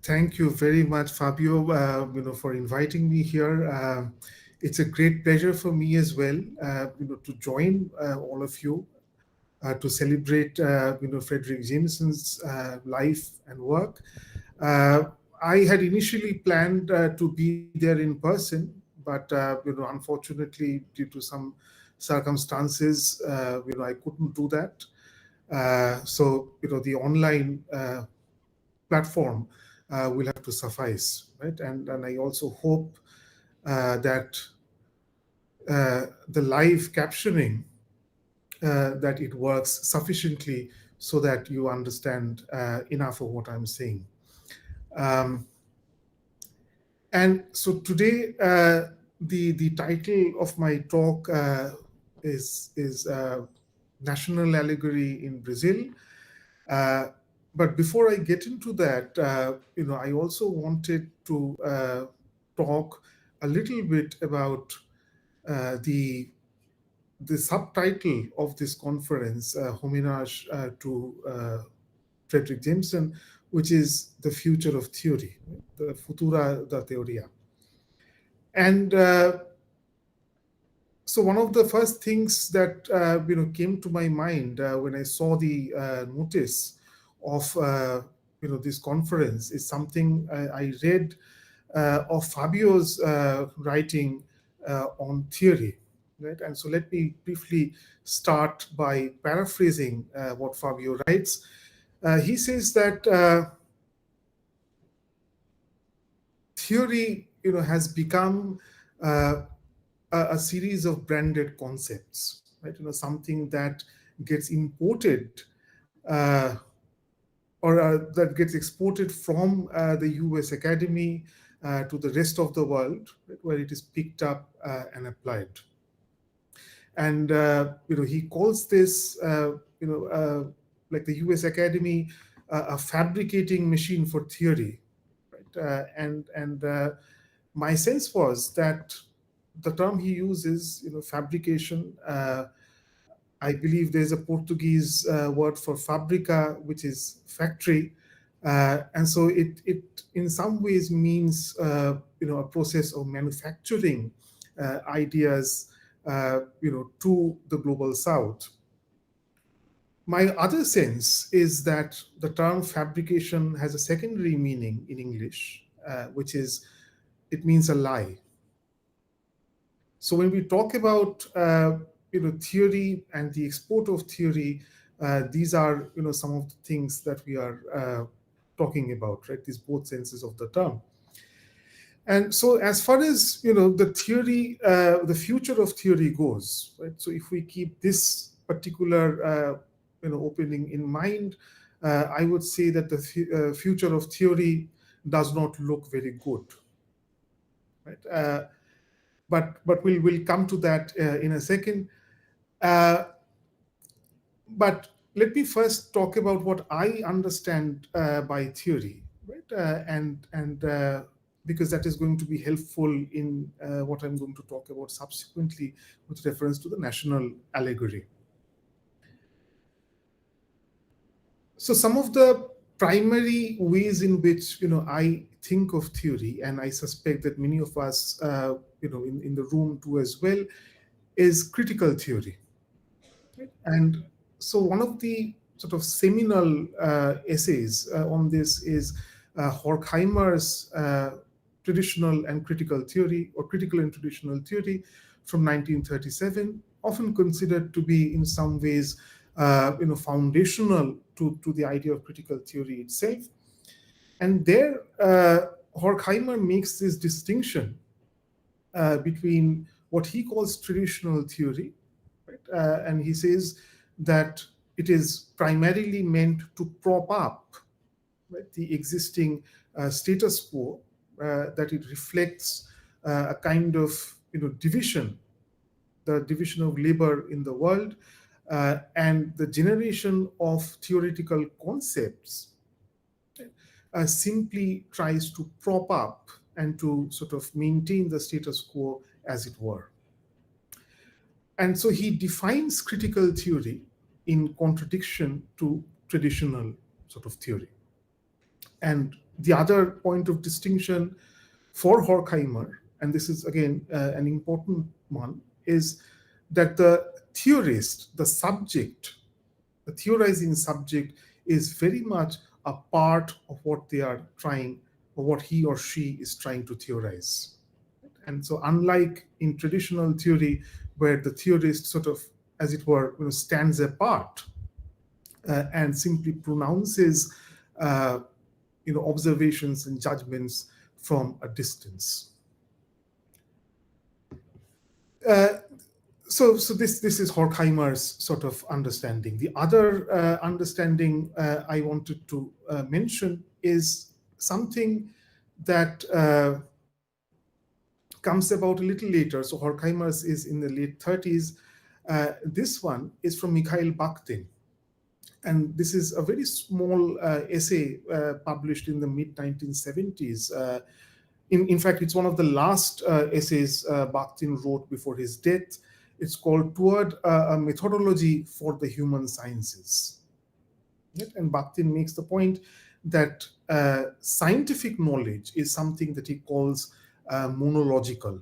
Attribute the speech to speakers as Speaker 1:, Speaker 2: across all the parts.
Speaker 1: Thank you very much, Fabio, for inviting me here. It's a great pleasure for me as well, to join all of you to celebrate, Fredric Jameson's life and work. I had initially planned to be there in person, but unfortunately, due to some circumstances, I couldn't do that. So the online platform will have to suffice, right? And I also hope that the live captioning that it works sufficiently so that you understand enough of what I'm saying. And so today, the title of my talk is National Allegory in Brazil. But before I get into that, I also wanted to talk a little bit about the subtitle of this conference, homage to Fredric Jameson, which is the future of theory, the Futuro da Teoria. And so one of the first things that came to my mind when I saw the notice of this conference is something I read of Fabio's writing on theory, right? And so let me briefly start by paraphrasing what Fabio writes. He says that theory, has become a series of branded concepts, right? Something that gets imported or that gets exported from the US Academy to the rest of the world, right, where it is picked up and applied. And he calls this, like the US Academy, a fabricating machine for theory, right? And my sense was that the term he uses, fabrication. I believe there's a Portuguese word for fabrica, which is factory. And so it in some ways means, a process of manufacturing ideas, to the global South. My other sense is that the term fabrication has a secondary meaning in English, which is, it means a lie. So when we talk about theory and the export of theory, these are some of the things that we are talking about, right? These both senses of the term. And so as far as the theory, the future of theory goes, right? So if we keep this particular opening in mind, I would say that the future of theory does not look very good, right? But we'll come to that in a second. But let me first talk about what I understand by theory, right? And because that is going to be helpful in what I'm going to talk about subsequently with reference to the national allegory. So some of the primary ways in which I think of theory, and I suspect that many of us in the room too as well, is critical theory. And so one of the sort of seminal essays on this is Horkheimer's Traditional and Critical Theory, or Critical and Traditional Theory, from 1937, often considered to be in some ways foundational to the idea of critical theory itself. And there, Horkheimer makes this distinction between what he calls traditional theory, right? And he says that it is primarily meant to prop up, right, the existing status quo, that it reflects a kind of division, the division of labor in the world, and the generation of theoretical concepts simply tries to prop up and to sort of maintain the status quo, as it were. And so he defines critical theory in contradiction to traditional sort of theory. And The other point of distinction for Horkheimer, and this is again an important one, is that the theorist, the subject, the theorizing subject is very much a part of what they are trying, or what he or she is trying to theorize. And so unlike in traditional theory, where the theorist sort of, as it were, stands apart and simply pronounces observations and judgments from a distance. So this is Horkheimer's sort of understanding. The other understanding I wanted to mention is something that comes about a little later. So Horkheimer's is in the late 30s. This one is from Mikhail Bakhtin. And this is a very small essay published in the mid-1970s. In fact, it's one of the last essays Bakhtin wrote before his death. It's called Toward a Methodology for the Human Sciences. And Bakhtin makes the point that scientific knowledge is something that he calls monological.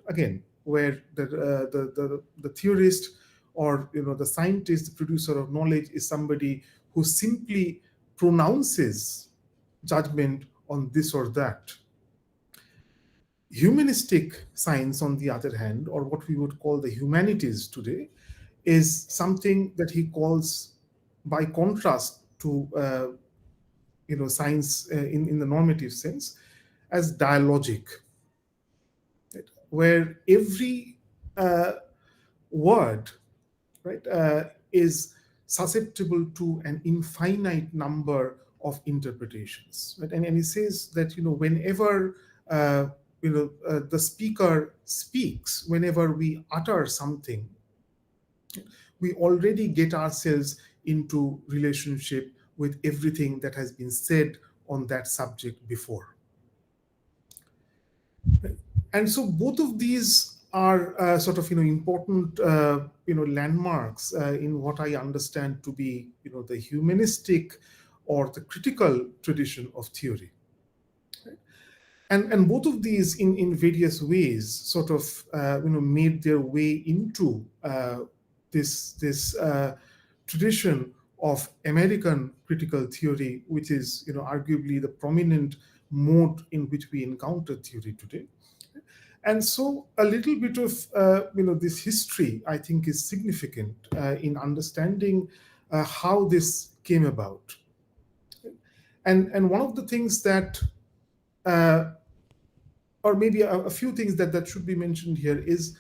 Speaker 1: Again, where the theorist or the scientist, the producer of knowledge, is somebody who simply pronounces judgment on this or that. Humanistic science, on the other hand, or what we would call the humanities today, is something that he calls, by contrast to science in the normative sense, as dialogic, right? Where every word, right, is susceptible to an infinite number of interpretations, right? And he says that whenever the speaker speaks, whenever we utter something, we already get ourselves into relationship with everything that has been said on that subject before. And so both of these are sort of important landmarks in what I understand to be the humanistic or the critical tradition of theory. And both of these in various ways sort of made their way into this tradition of American critical theory, which is arguably the prominent mode in which we encounter theory today. And so a little bit of this history, I think, is significant in understanding how this came about. And one of the things that or maybe a few things that should be mentioned here is,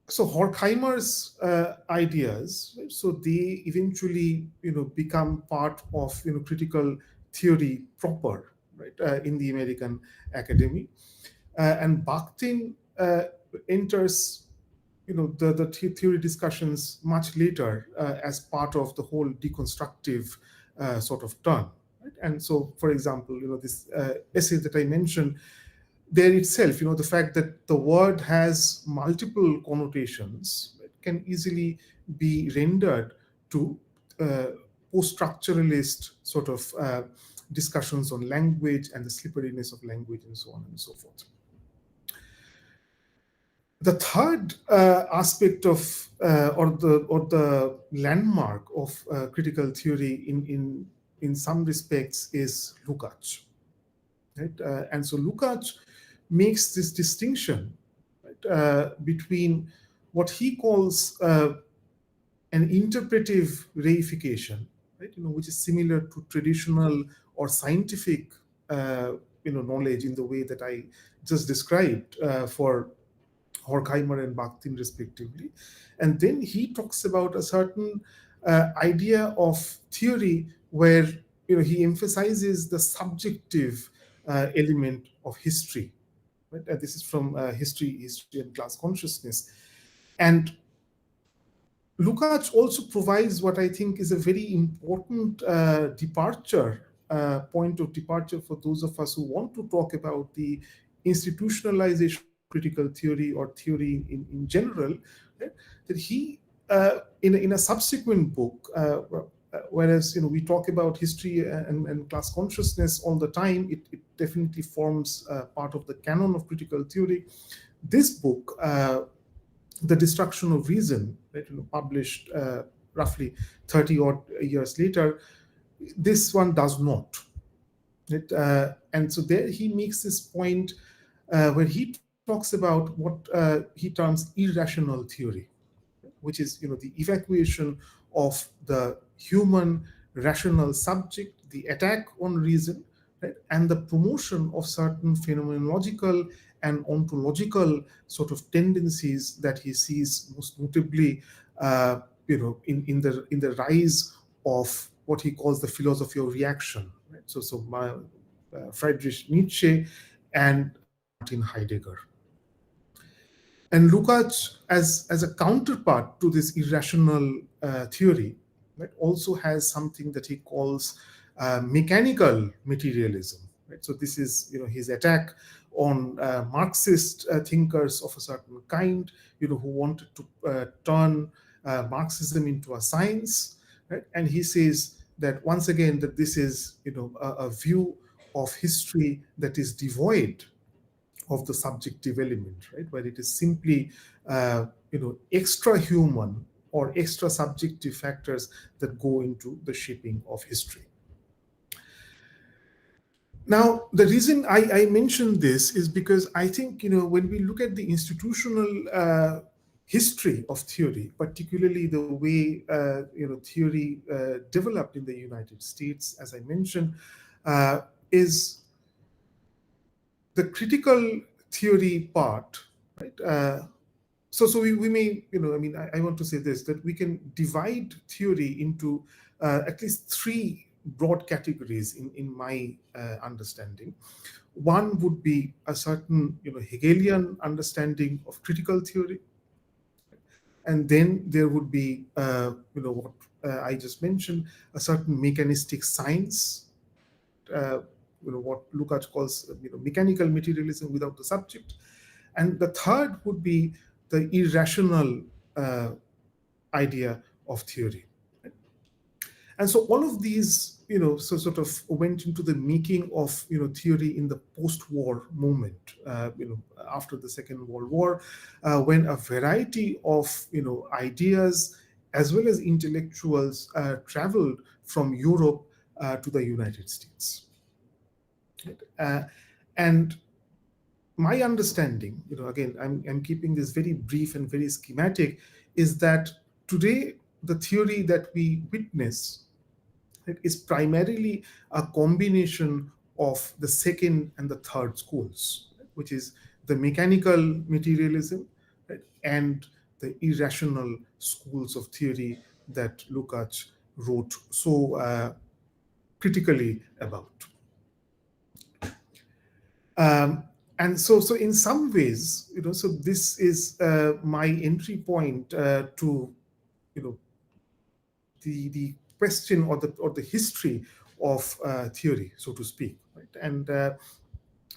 Speaker 1: so Horkheimer's ideas, right? So they eventually become part of theoretical theory proper, right, in the American academy, and Bakhtin enters the theory discussions much later as part of the whole deconstructive sort of turn. Right? And so, for example, this essay that I mentioned, there itself, the fact that the word has multiple connotations, right, can easily be rendered to post-structuralist sort of discussions on language and the slipperiness of language and so on and so forth. The third aspect of or the landmark of critical theory in some respects is Lukács, right? And so Lukács makes this distinction, right, between what he calls an interpretive reification, right, which is similar to traditional or scientific knowledge in the way that I just described for Horkheimer and Bakhtin respectively. And then he talks about a certain idea of theory where he emphasizes the subjective element of history. Right? This is from history and class consciousness. And Lukács also provides what I think is a very important departure, point of departure for those of us who want to talk about the institutionalization of critical theory or theory in general, right? That he, in a subsequent book, whereas we talk about history and class consciousness all the time, it definitely forms part of the canon of critical theory. This book, The Destruction of Reason, right, published roughly 30 odd years later, this one does not. And so there he makes this point where he talks about what he terms irrational theory, which is the evacuation of the human rational subject, the attack on reason, right, and the promotion of certain phenomenological and ontological sort of tendencies that he sees most notably in the rise of what he calls the philosophy of reaction, right? So Friedrich Nietzsche and Martin Heidegger. And Lukács, as a counterpart to this irrational theory, right, also has something that he calls mechanical materialism. Right? So this is his attack on Marxist thinkers of a certain kind, who wanted to turn Marxism into a science. Right? And he says that once again that this is a view of history that is devoid of the subjective element, right, where it is simply extra human or extra subjective factors that go into the shaping of history. Now, the reason I mention this is because I think when we look at the institutional history of theory, particularly the way theory developed in the United States, as I mentioned, is the critical theory part, right? So we may, I want to say this, that we can divide theory into at least three broad categories in my understanding. One would be a certain Hegelian understanding of critical theory, and then there would be what I just mentioned, a certain mechanistic science, what Lukács calls mechanical materialism without the subject, and the third would be the irrational idea of theory. And so all of these, so sort of went into the making of, theory in the post-war moment, after the Second World War, when a variety of, ideas as well as intellectuals traveled from Europe to the United States. And my understanding, again, I'm keeping this very brief and very schematic, is that today the theory that we witness is primarily a combination of the second and the third schools, which is the mechanical materialism, right, and the irrational schools of theory that Lukács wrote so critically about. And so in some ways, so this is my entry point to, the question or the history of theory, so to speak, right? And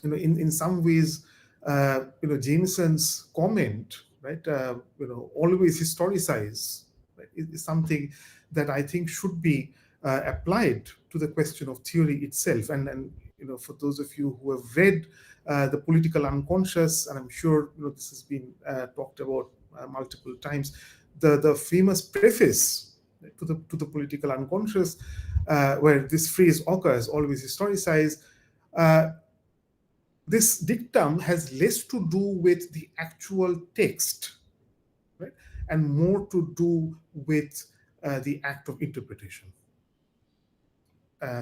Speaker 1: in some ways, Jameson's comment, right, always historicize, right, is something that I think should be applied to the question of theory itself. And for those of you who have read The Political Unconscious, and I'm sure this has been talked about multiple times, the famous preface to the Political Unconscious, where this phrase occurs, always historicize, this dictum has less to do with the actual text, right, and more to do with the act of interpretation.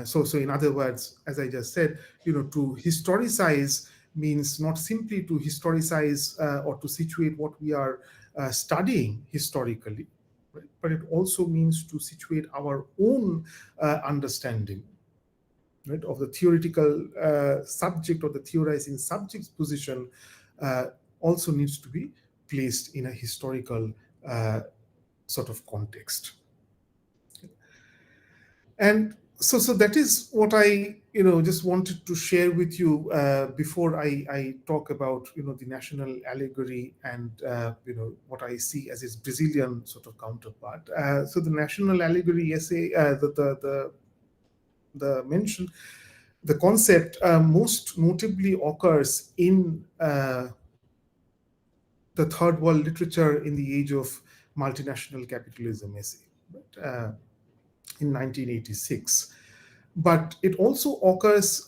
Speaker 1: So in other words, as I just said, to historicize means not simply to historicize or to situate what we are studying historically, right? But it also means to situate our own understanding, right, of the theoretical subject or the theorizing subject's position also needs to be placed in a historical sort of context. And So that is what I just wanted to share with you before I talk about the national allegory and what I see as its Brazilian sort of counterpart. So the national allegory essay, the mention, the concept most notably occurs in the third world literature in the age of multinational capitalism essay, right? In 1986. But it also occurs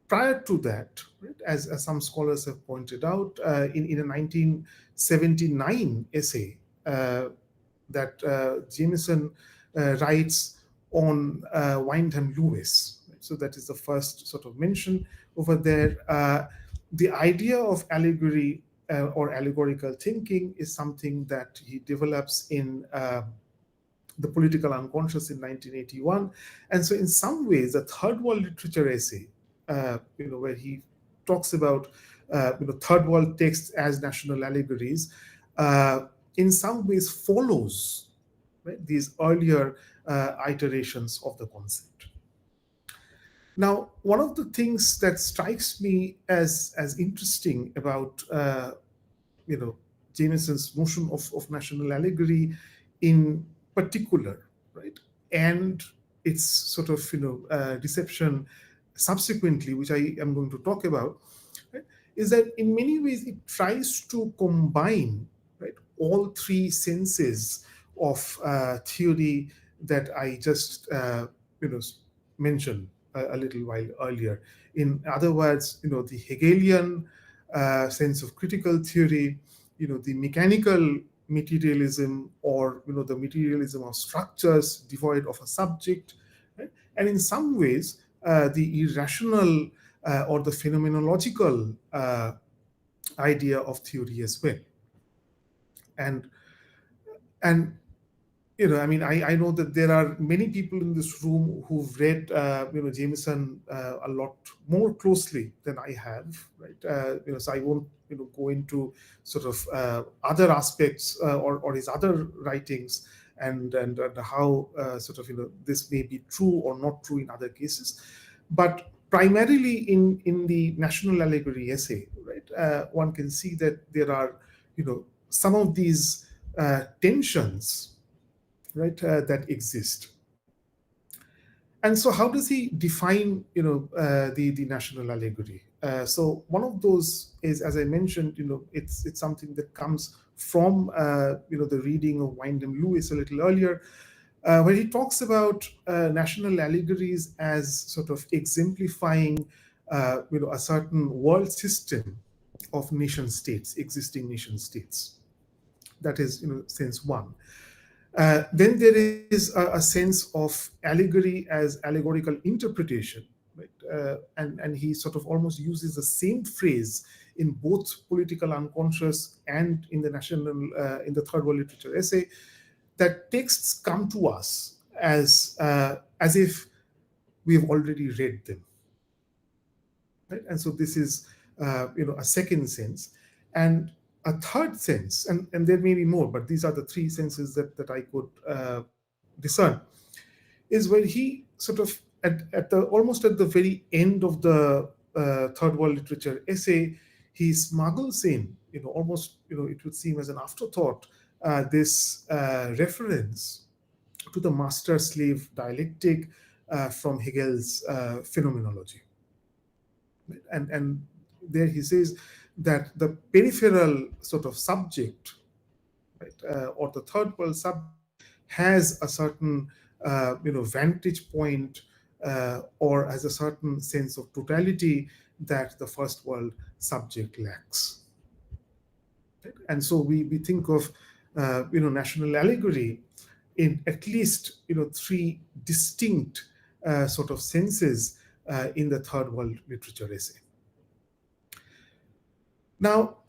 Speaker 1: prior to that, right, as some scholars have pointed out, in a 1979 essay that Jameson writes on Wyndham Lewis. So that is the first sort of mention over there. The idea of allegory or allegorical thinking is something that he develops in the political unconscious in 1981. And so in some ways, the third world literature essay, where he talks about third world texts as national allegories, in some ways follows, right, these earlier iterations of the concept. Now, one of the things that strikes me as interesting about Jameson's notion of national allegory in particular, right, and its sort of reception subsequently, which I am going to talk about, right, is that in many ways it tries to combine, right, all three senses of theory that I just mentioned a little while earlier. In other words, the Hegelian sense of critical theory, the mechanical materialism, or the materialism of structures devoid of a subject, right? And in some ways the irrational or the phenomenological idea of theory as well. And I know that there are many people in this room who've read Jameson a lot more closely than I have, right? So I won't go into sort of other aspects or his other writings and how sort of this may be true or not true in other cases. But primarily in the national allegory essay, right, one can see that there are some of these tensions, right, that exist. And so how does he define the national allegory? So one of those is, as I mentioned, it's something that comes from the reading of Wyndham Lewis a little earlier, where he talks about national allegories as sort of exemplifying a certain world system of nation states, existing nation states. That is sense one. Then there is a sense of allegory as allegorical interpretation, right? And he sort of almost uses the same phrase in both political unconscious and in the national, in the third world literature essay, that texts come to us as if we have already read them, right? And so this is a second sense. And a third sense, and there may be more, but these are the three senses that I could discern, is where he sort of almost at the very end of the third world literature essay, he smuggles in, almost it would seem as an afterthought, this reference to the master-slave dialectic from Hegel's phenomenology, and there he says that the peripheral sort of subject, right, or the third world subject, has a certain vantage point or has a certain sense of totality that the first world subject lacks. Right? And so we think of national allegory in at least three distinct sort of senses in the third world literature essay. Now,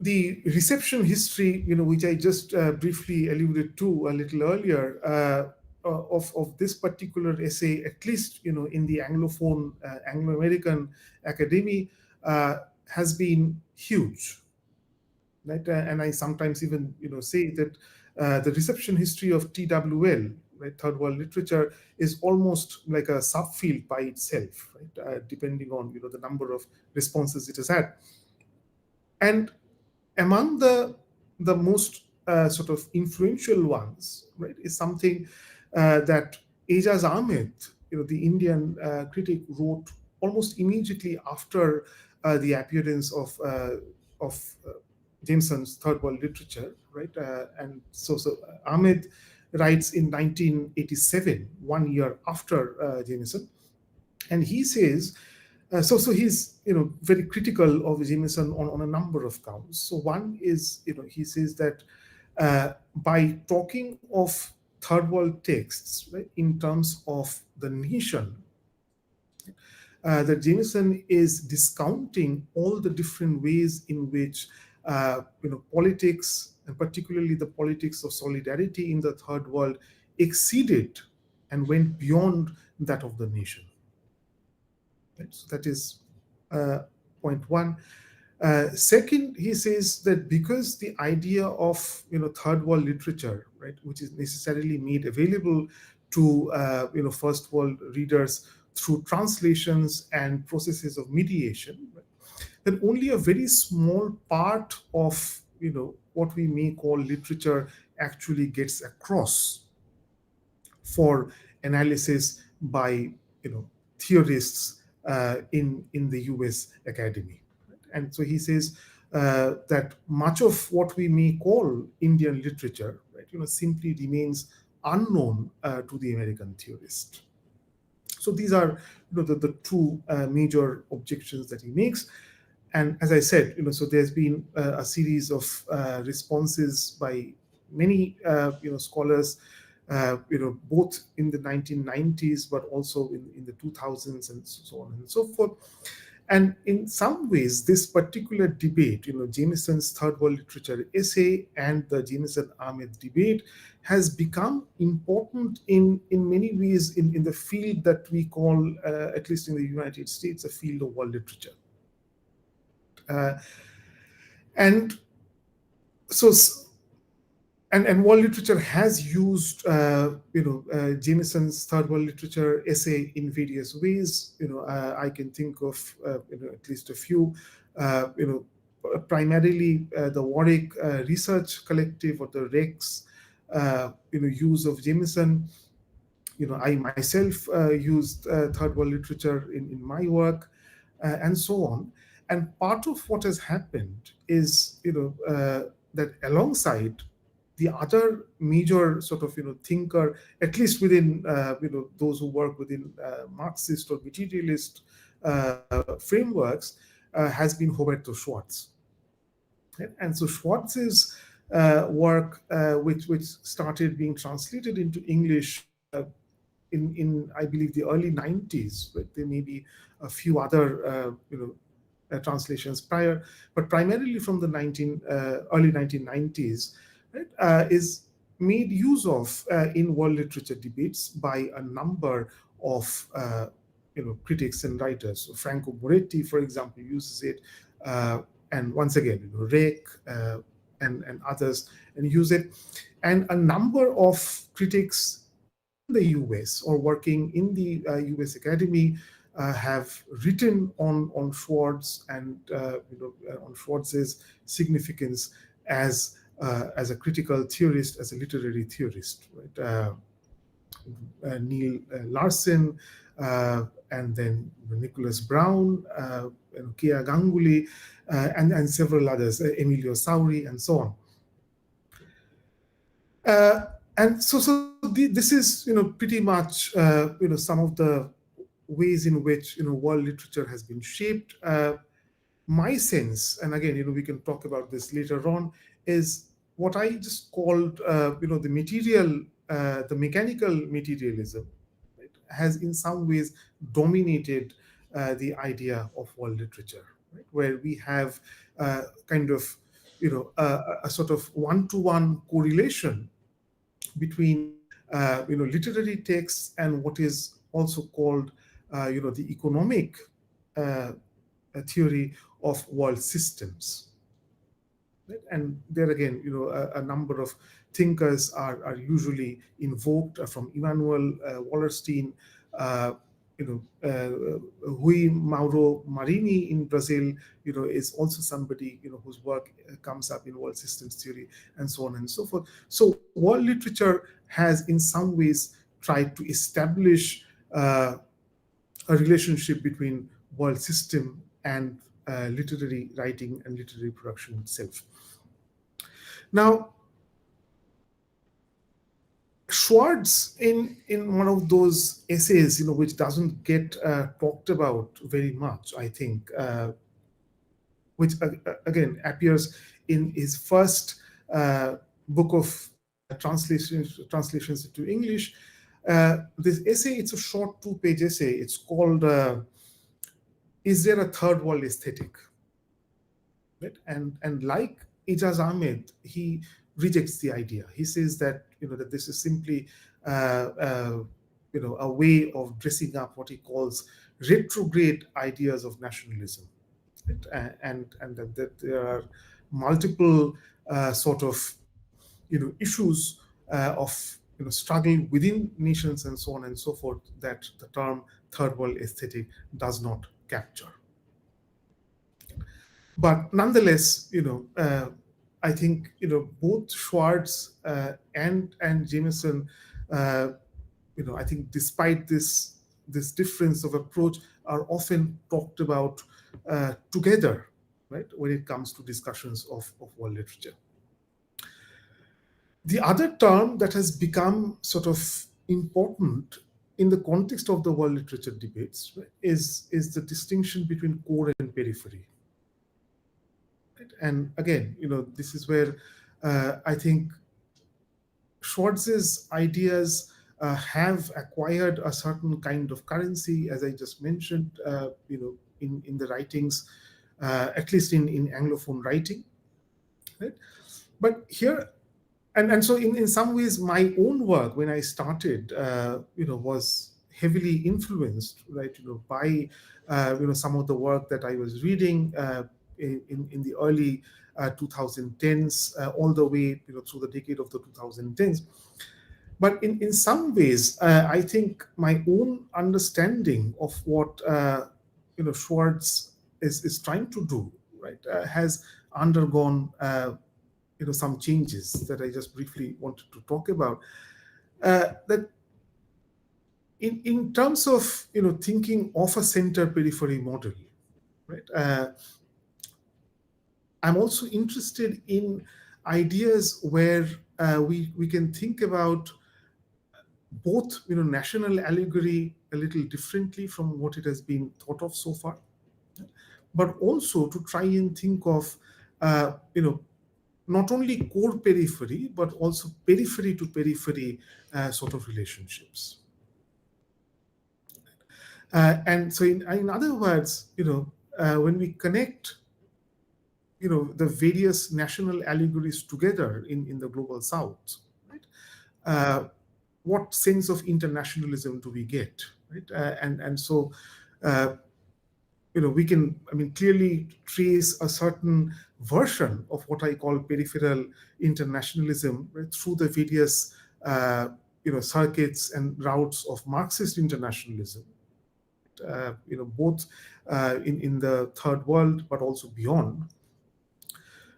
Speaker 1: the reception history, which I just briefly alluded to a little earlier, of this particular essay, at least in the Anglophone, Anglo-American academy, has been huge. Right? And I sometimes even say that the reception history of TWL, right? Third world literature is almost like a subfield by itself, right? Depending on the number of responses it has had. And among the most sort of influential ones, right, is something that Ejaz Ahmed, the Indian critic, wrote almost immediately after the appearance of Jameson's Third World Literature, right? And so Ahmed writes in 1987, 1 year after Jameson, and he says, so he's very critical of Jameson on a number of counts. So one is he says that by talking of third world texts, right, in terms of the nation, that Jameson is discounting all the different ways in which politics, and particularly the politics of solidarity in the third world, exceeded and went beyond that of the nation. Right? So that is point one. Second, he says that because the idea of third world literature, right, which is necessarily made available to first world readers through translations and processes of mediation, right, that only a very small part of what we may call literature actually gets across for analysis by theorists in the US academy. And so he says that much of what we may call Indian literature, right, simply remains unknown to the American theorist. So these are the two major objections that he makes. And as I said, so there's been a series of responses by many scholars, both in the 1990s, but also in the 2000s and so on and so forth. And in some ways, this particular debate, Jameson's Third World Literature essay and the Jameson-Ahmed debate, has become important in many ways in the field that we call, at least in the United States, a field of world literature. And world literature has used, Jameson's Third World Literature essay in various ways. I can think of, at least a few. Primarily the Warwick Research Collective, or the REX, use of Jameson. I myself used Third World Literature in my work, and so on. And part of what has happened is, that alongside the other major sort of thinker, at least within those who work within Marxist or materialist frameworks, has been Roberto Schwartz. Right? And so Schwartz's work, which started being translated into English in I believe the early 90s, but there may be a few other translations prior, but primarily from the early 1990s. Right, is made use of in world literature debates by a number of critics and writers. So Franco Moretti, for example, uses it, and once again, Rake and others, and use it. And a number of critics in the US or working in the US Academy have written on Schwartz and on Schwartz's significance as a critical theorist, as a literary theorist, right? Neil Larson, and then Nicholas Brown, Kia Ganguly, and several others, Emilio Sauri, and so on. And so this is pretty much some of the ways in which world literature has been shaped. My sense, and again we can talk about this later on, is what I just called the material, the mechanical materialism, right, has in some ways dominated the idea of world literature, right, where we have kind of a sort of one-to-one correlation between literary texts and what is also called the economic theory of world systems. right? And there again, a number of thinkers are usually invoked from Emmanuel Wallerstein, Rui Mauro Marini in Brazil, is also somebody, whose work comes up in world systems theory and so on and so forth. So world literature has in some ways tried to establish a relationship between world system and literary writing and literary production itself. Now, Schwartz, in one of those essays, which doesn't get talked about very much, I think, which again appears in his first book of translations into English. This essay, it's a short 2-page essay. It's called "Is There a Third World Aesthetic?" Right? And like Ijaz Ahmed, he rejects the idea. He says that that this is simply a way of dressing up what he calls retrograde ideas of nationalism, right? and that there are multiple sort of issues of struggle within nations and so on and so forth that the term third world aesthetic does not capture. But nonetheless, I think both Schwartz and Jameson, I think despite this difference of approach, are often talked about together, right, when it comes to discussions of world literature. The other term that has become sort of important in the context of the world literature debates, right, is the distinction between core and periphery. And again, this is where I think Schwartz's ideas have acquired a certain kind of currency, as I just mentioned, in the writings, at least in Anglophone writing, right? But here, and so in some ways, my own work when I started, was heavily influenced, right, by some of the work that I was reading in the early 2010s, all the way through the decade of the 2010s. But in some ways, I think my own understanding of what Schwartz is trying to do, right, has undergone some changes that I just briefly wanted to talk about. That in terms of thinking of a center periphery model, right? I'm also interested in ideas where we can think about both national allegory a little differently from what it has been thought of so far, but also to try and think of not only core periphery but also periphery to periphery sort of relationships. And so in other words, when we connect the various national allegories together in the global south, right? What sense of internationalism do we get, right? And so we can, clearly trace a certain version of what I call peripheral internationalism, right, through the various circuits and routes of Marxist internationalism, both in the third world but also beyond.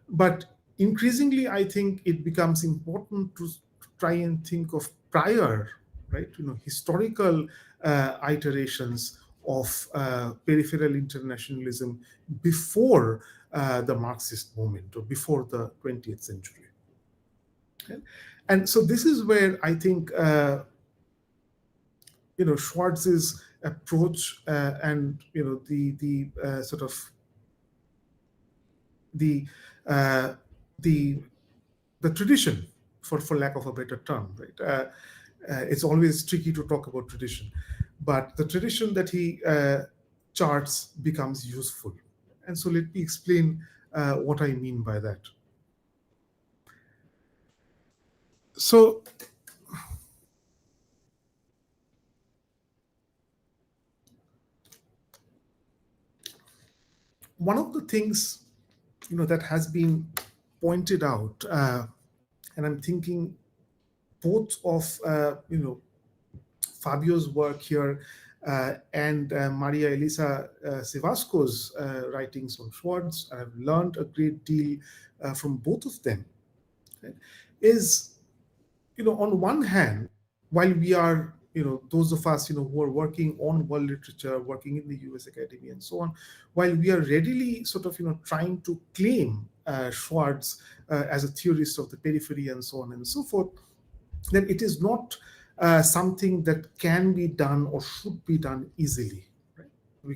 Speaker 1: But increasingly, I think it becomes important to try and think of prior, right, historical iterations of peripheral internationalism before the Marxist movement or before the 20th century. Okay? And so this is where I think Schwartz's approach and the sort of the tradition, for lack of a better term, right? It's always tricky to talk about tradition, but the tradition that he charts becomes useful. And so let me explain what I mean by that. So one of the things that has been pointed out, and I'm thinking both of Fabio's work here and Maria Elisa Sevasco's writings on Schwartz. I've learned a great deal from both of them. Right? Is, on one hand, while we are, those of us, who are working on world literature, working in the US Academy and so on, while we are readily sort of, trying to claim Schwartz as a theorist of the periphery and so on and so forth, then it is not something that can be done or should be done easily, right?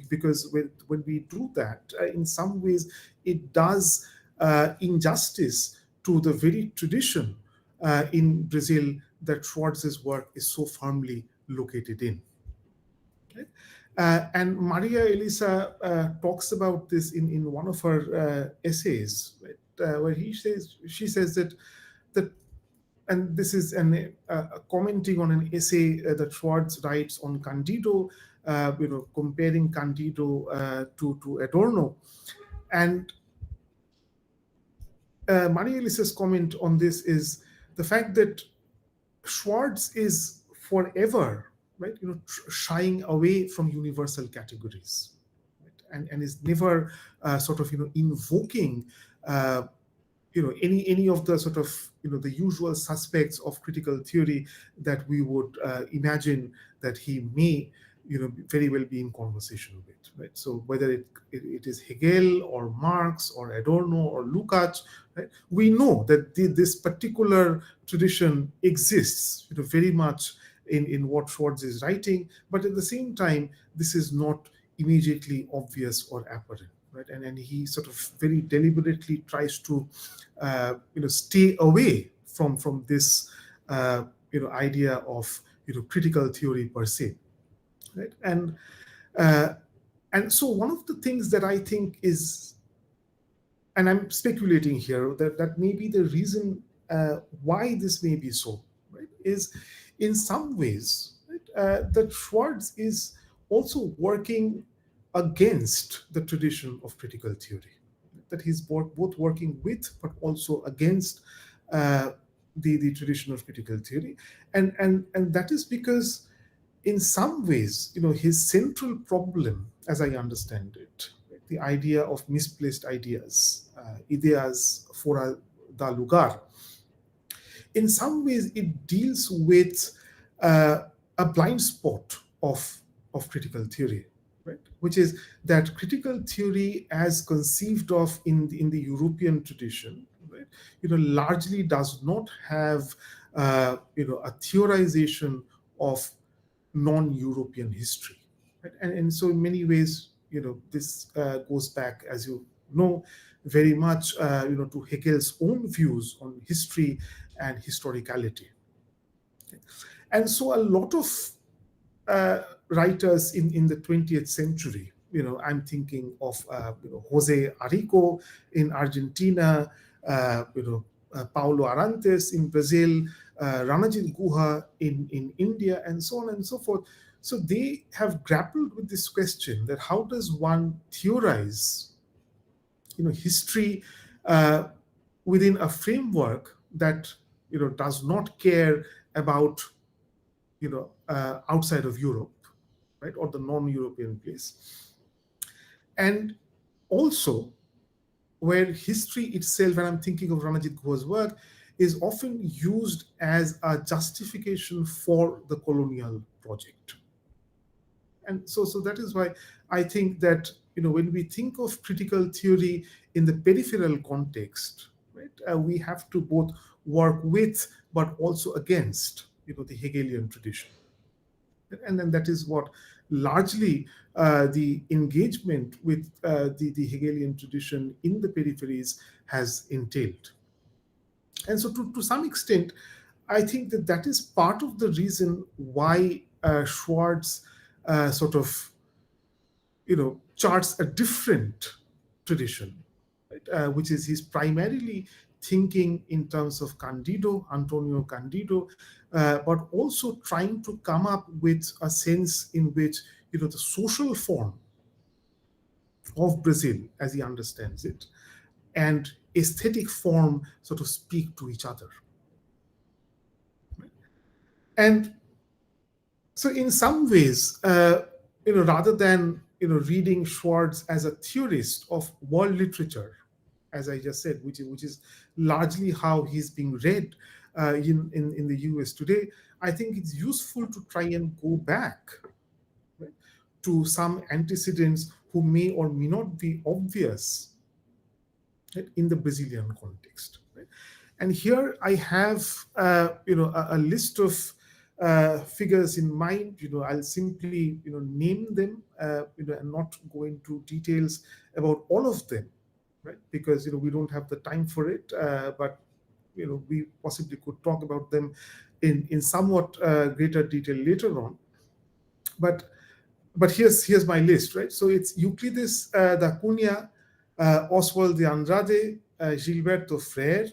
Speaker 1: Because when we do that, in some ways, it does injustice to the very tradition in Brazil that Schwartz's work is so firmly located in. Right? And Maria Elisa talks about this in one of her essays, right? Where she says that and this is commenting on an essay that Schwartz writes on Candido, comparing Candido to Adorno. And Maria Elisa's comment on this is the fact that Schwartz is forever, right, shying away from universal categories, right? And is never sort of, invoking any of the sort of, the usual suspects of critical theory that we would imagine that he may, very well be in conversation with, right? So whether it is Hegel or Marx or Adorno or Lukács, right? We know that this particular tradition exists, very much in what Schwartz is writing, but at the same time, this is not immediately obvious or apparent. Right? And he sort of very deliberately tries to, stay away from this, idea of, critical theory per se. Right? And so one of the things that I think is, and I'm speculating here, that may be the reason why this may be so, right? Is in some ways, right, that Schwartz is also working against the tradition of critical theory, that he's both working with but also against the tradition of critical theory, and that is because in some ways, his central problem, as I understand it, the idea of misplaced ideas, ideas fora da lugar, in some ways it deals with a blind spot of critical theory. Right? Which is that critical theory as conceived of in the European tradition, right, largely does not have a theorization of non-European history. Right? And so in many ways, this goes back, as you know, very much to Hegel's own views on history and historicality. Okay? And so a lot of writers in the 20th century, I'm thinking of Jose Arico in Argentina, Paulo Arantes in Brazil, Ranajit Guha in India, and so on and so forth. So they have grappled with this question that how does one theorize, history within a framework that, does not care about, outside of Europe, right, or the non-European place. And also where history itself, and I'm thinking of Ranajit Guha's work, is often used as a justification for the colonial project. And so that is why I think that, when we think of critical theory in the peripheral context, right, we have to both work with, but also against, the Hegelian tradition. And then that is what largely the engagement with the Hegelian tradition in the peripheries has entailed. And so to some extent, I think that is part of the reason why Schwartz sort of, charts a different tradition, right? Which is he's primarily thinking in terms of Candido, Antonio Candido, but also trying to come up with a sense in which, the social form of Brazil, as he understands it, and aesthetic form sort of speak to each other. And so in some ways, rather than reading Schwartz as a theorist of world literature, as I just said, which is largely how he's being read in the US today, I think it's useful to try and go back, right, to some antecedents who may or may not be obvious, right, in the Brazilian context. Right? And here I have a list of figures in mind. I'll simply name them and not go into details about all of them, right? Because we don't have the time for it, but we possibly could talk about them in somewhat greater detail later on. But here's my list, right? So it's Euclides da Cunha, Oswald de Andrade, Gilberto Freire,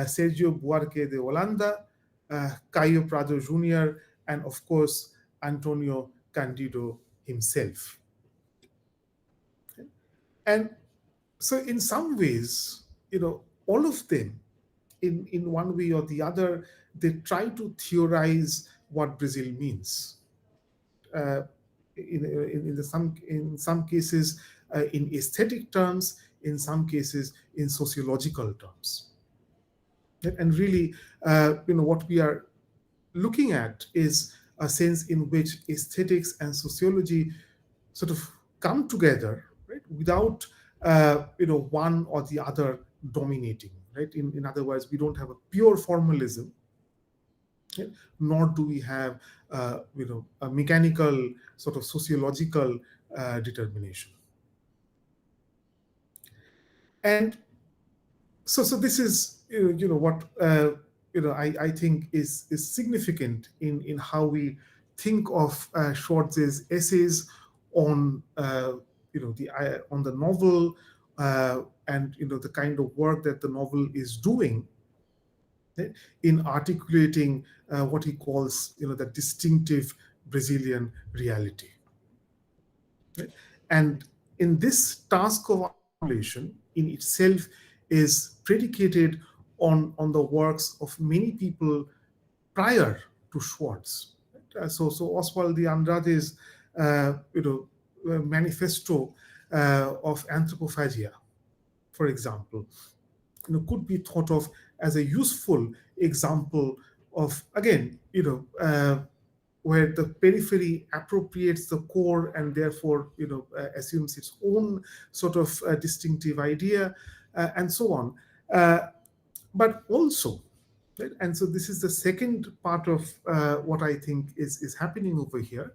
Speaker 1: Sergio Buarque de Holanda, Caio Prado Jr., and of course, Antonio Candido himself. Okay. And so in some ways, all of them, in one way or the other, they try to theorize what Brazil means. In some cases, in aesthetic terms, in some cases, in sociological terms. And really, what we are looking at is a sense in which aesthetics and sociology sort of come together, right, without one or the other dominating. Right? In other words, we don't have a pure formalism, right? Nor do we have a mechanical sort of sociological determination. And so this is what I think is significant in how we think of Schwartz's essays on on the novel and the kind of work that the novel is doing, right, in articulating what he calls the distinctive Brazilian reality. Right? And in this task of articulation in itself is predicated on the works of many people prior to Schwartz. Right? So Oswald de Andrade's manifesto of anthropophagia, for example, could be thought of as a useful example of, again, where the periphery appropriates the core and therefore, assumes its own sort of distinctive idea, and so on. But also, right, and so this is the second part of what I think is happening over here,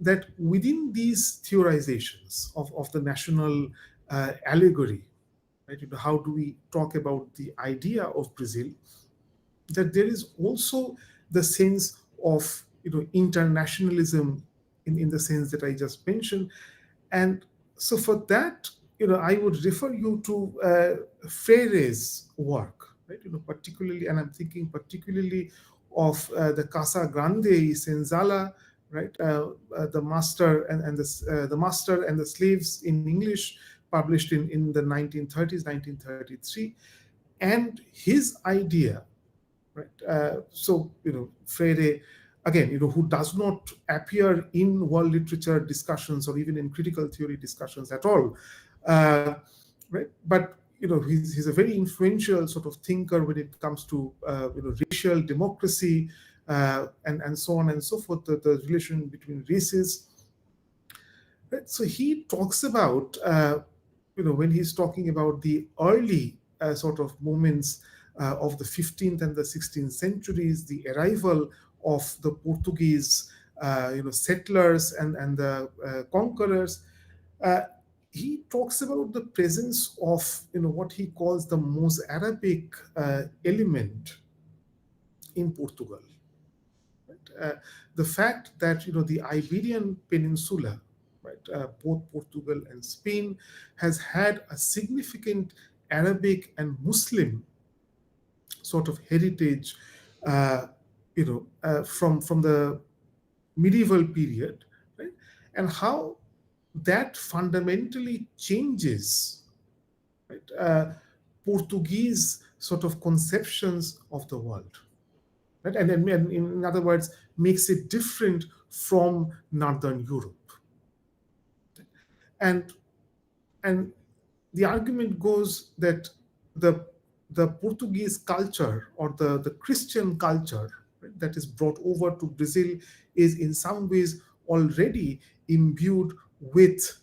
Speaker 1: that within these theorizations of the national allegory, right, how do we talk about the idea of Brazil, that there is also the sense of internationalism in the sense that I just mentioned. And so for that, I would refer you to Freire's work, right? Particularly, and I'm thinking particularly of the Casa Grande y Senzala, right? The Master and the Slaves in English, published in the 1930s, 1933, and his idea, right? Freire, again, who does not appear in world literature discussions or even in critical theory discussions at all, right? But he's a very influential sort of thinker when it comes to racial democracy and so on and so forth, the relation between races. Right? So he talks about when he's talking about the early sort of moments of the 15th and the 16th centuries, the arrival of the Portuguese settlers and the conquerors, he talks about the presence of what he calls the Mos-Arabic element in Portugal. Right? The fact that the Iberian Peninsula, right, both Portugal and Spain, has had a significant Arabic and Muslim sort of heritage, from the medieval period, right? And how that fundamentally changes, right, Portuguese sort of conceptions of the world. Right? And in other words, makes it different from Northern Europe. And the argument goes that the Portuguese culture, or the Christian culture, right, that is brought over to Brazil, is in some ways already imbued with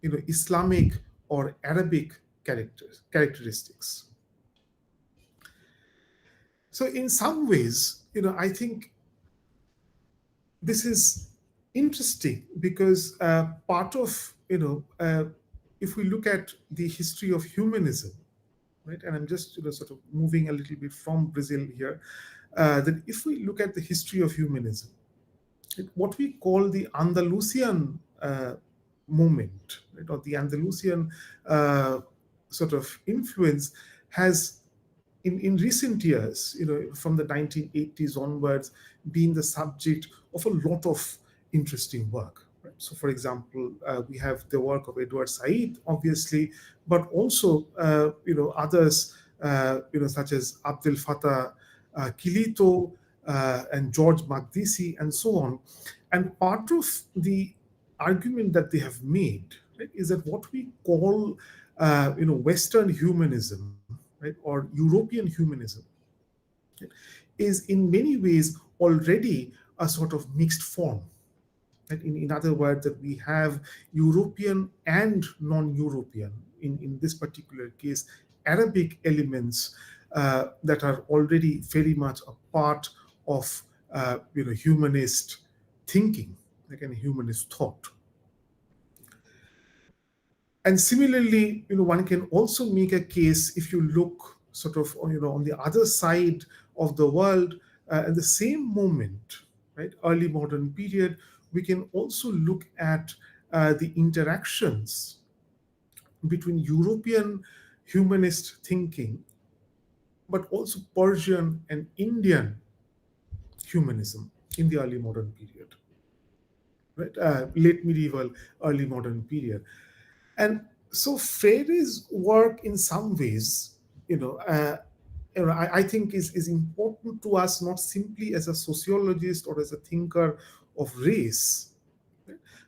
Speaker 1: Islamic or Arabic characteristics. So in some ways, I think this is interesting because part of, if we look at the history of humanism, right, and I'm just sort of moving a little bit from Brazil here, that if we look at the history of humanism, what we call the Andalusian movement, right, or the Andalusian sort of influence has, in recent years, from the 1980s onwards, been the subject of a lot of interesting work. Right? So, for example, we have the work of Edward Said, obviously, but also others, such as Abdel Fattah Quilito and George Makdisi, and so on. And part of the argument that they have made, right, is that what we call Western humanism, right, or European humanism, right, is in many ways already a sort of mixed form. Right? In other words, that we have European and non-European, in this particular case, Arabic elements that are already very much a part of humanist thinking, like a humanist thought. And similarly, one can also make a case, if you look sort of on the other side of the world, at the same moment, right, early modern period, we can also look at the interactions between European humanist thinking, but also Persian and Indian humanism in the early modern period, right? Late medieval, early modern period. And so Freire's work, in some ways, I think is important to us, not simply as a sociologist or as a thinker of race,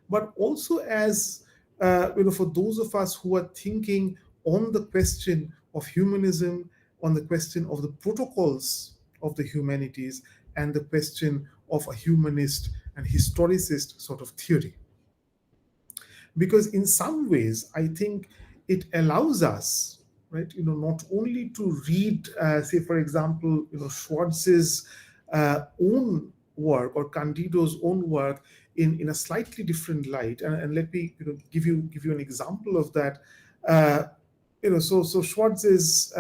Speaker 1: but also as for those of us who are thinking on the question of humanism, on the question of the protocols of the humanities, and the question of a humanist and historicist sort of theory. Because in some ways, I think it allows us, right, not only to read, say, for example, Schwartz's own work, or Candido's own work, in a slightly different light. And let me give you an example of that. So Schwartz's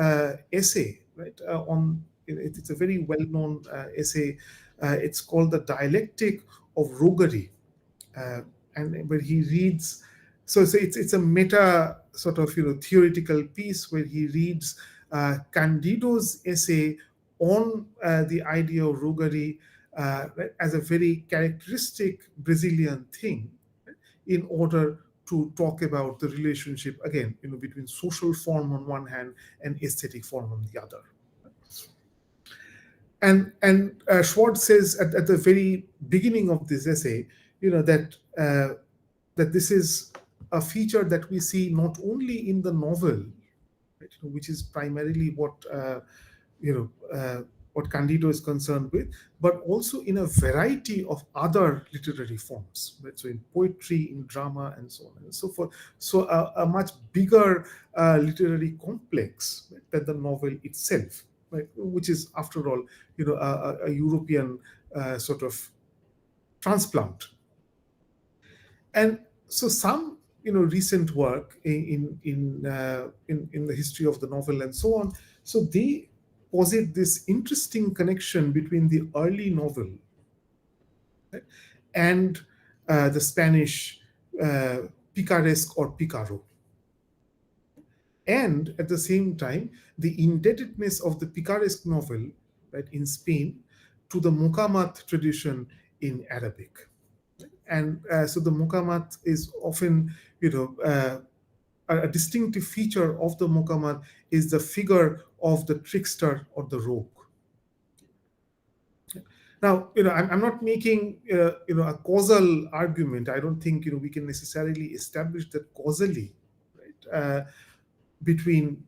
Speaker 1: essay, right, on it's a very well-known essay. It's called The Dialectic of Roguery, and where he reads. So it's a meta sort of theoretical piece where he reads Candido's essay on the idea of roguery as a very characteristic Brazilian thing, right, in order to talk about the relationship, again, between social form on one hand and aesthetic form on the other. And Schwartz says at the very beginning of this essay, that this is a feature that we see not only in the novel, right, which is primarily what Candido is concerned with, but also in a variety of other literary forms, right? So in poetry, in drama, and so on and so forth. So a much bigger literary complex, right, than the novel itself, right? Which is, after all, a European sort of transplant. And so some recent work in the history of the novel and so on, so they posit this interesting connection between the early novel, right, and the Spanish picaresque or picaro, and at the same time the indebtedness of the picaresque novel, right, in Spain to the muqamat tradition in Arabic. And so the muqamat is often a distinctive feature of the Muhammad is the figure of the trickster or the rogue. Now, I'm not making a causal argument. I don't think we can necessarily establish that causally, right, between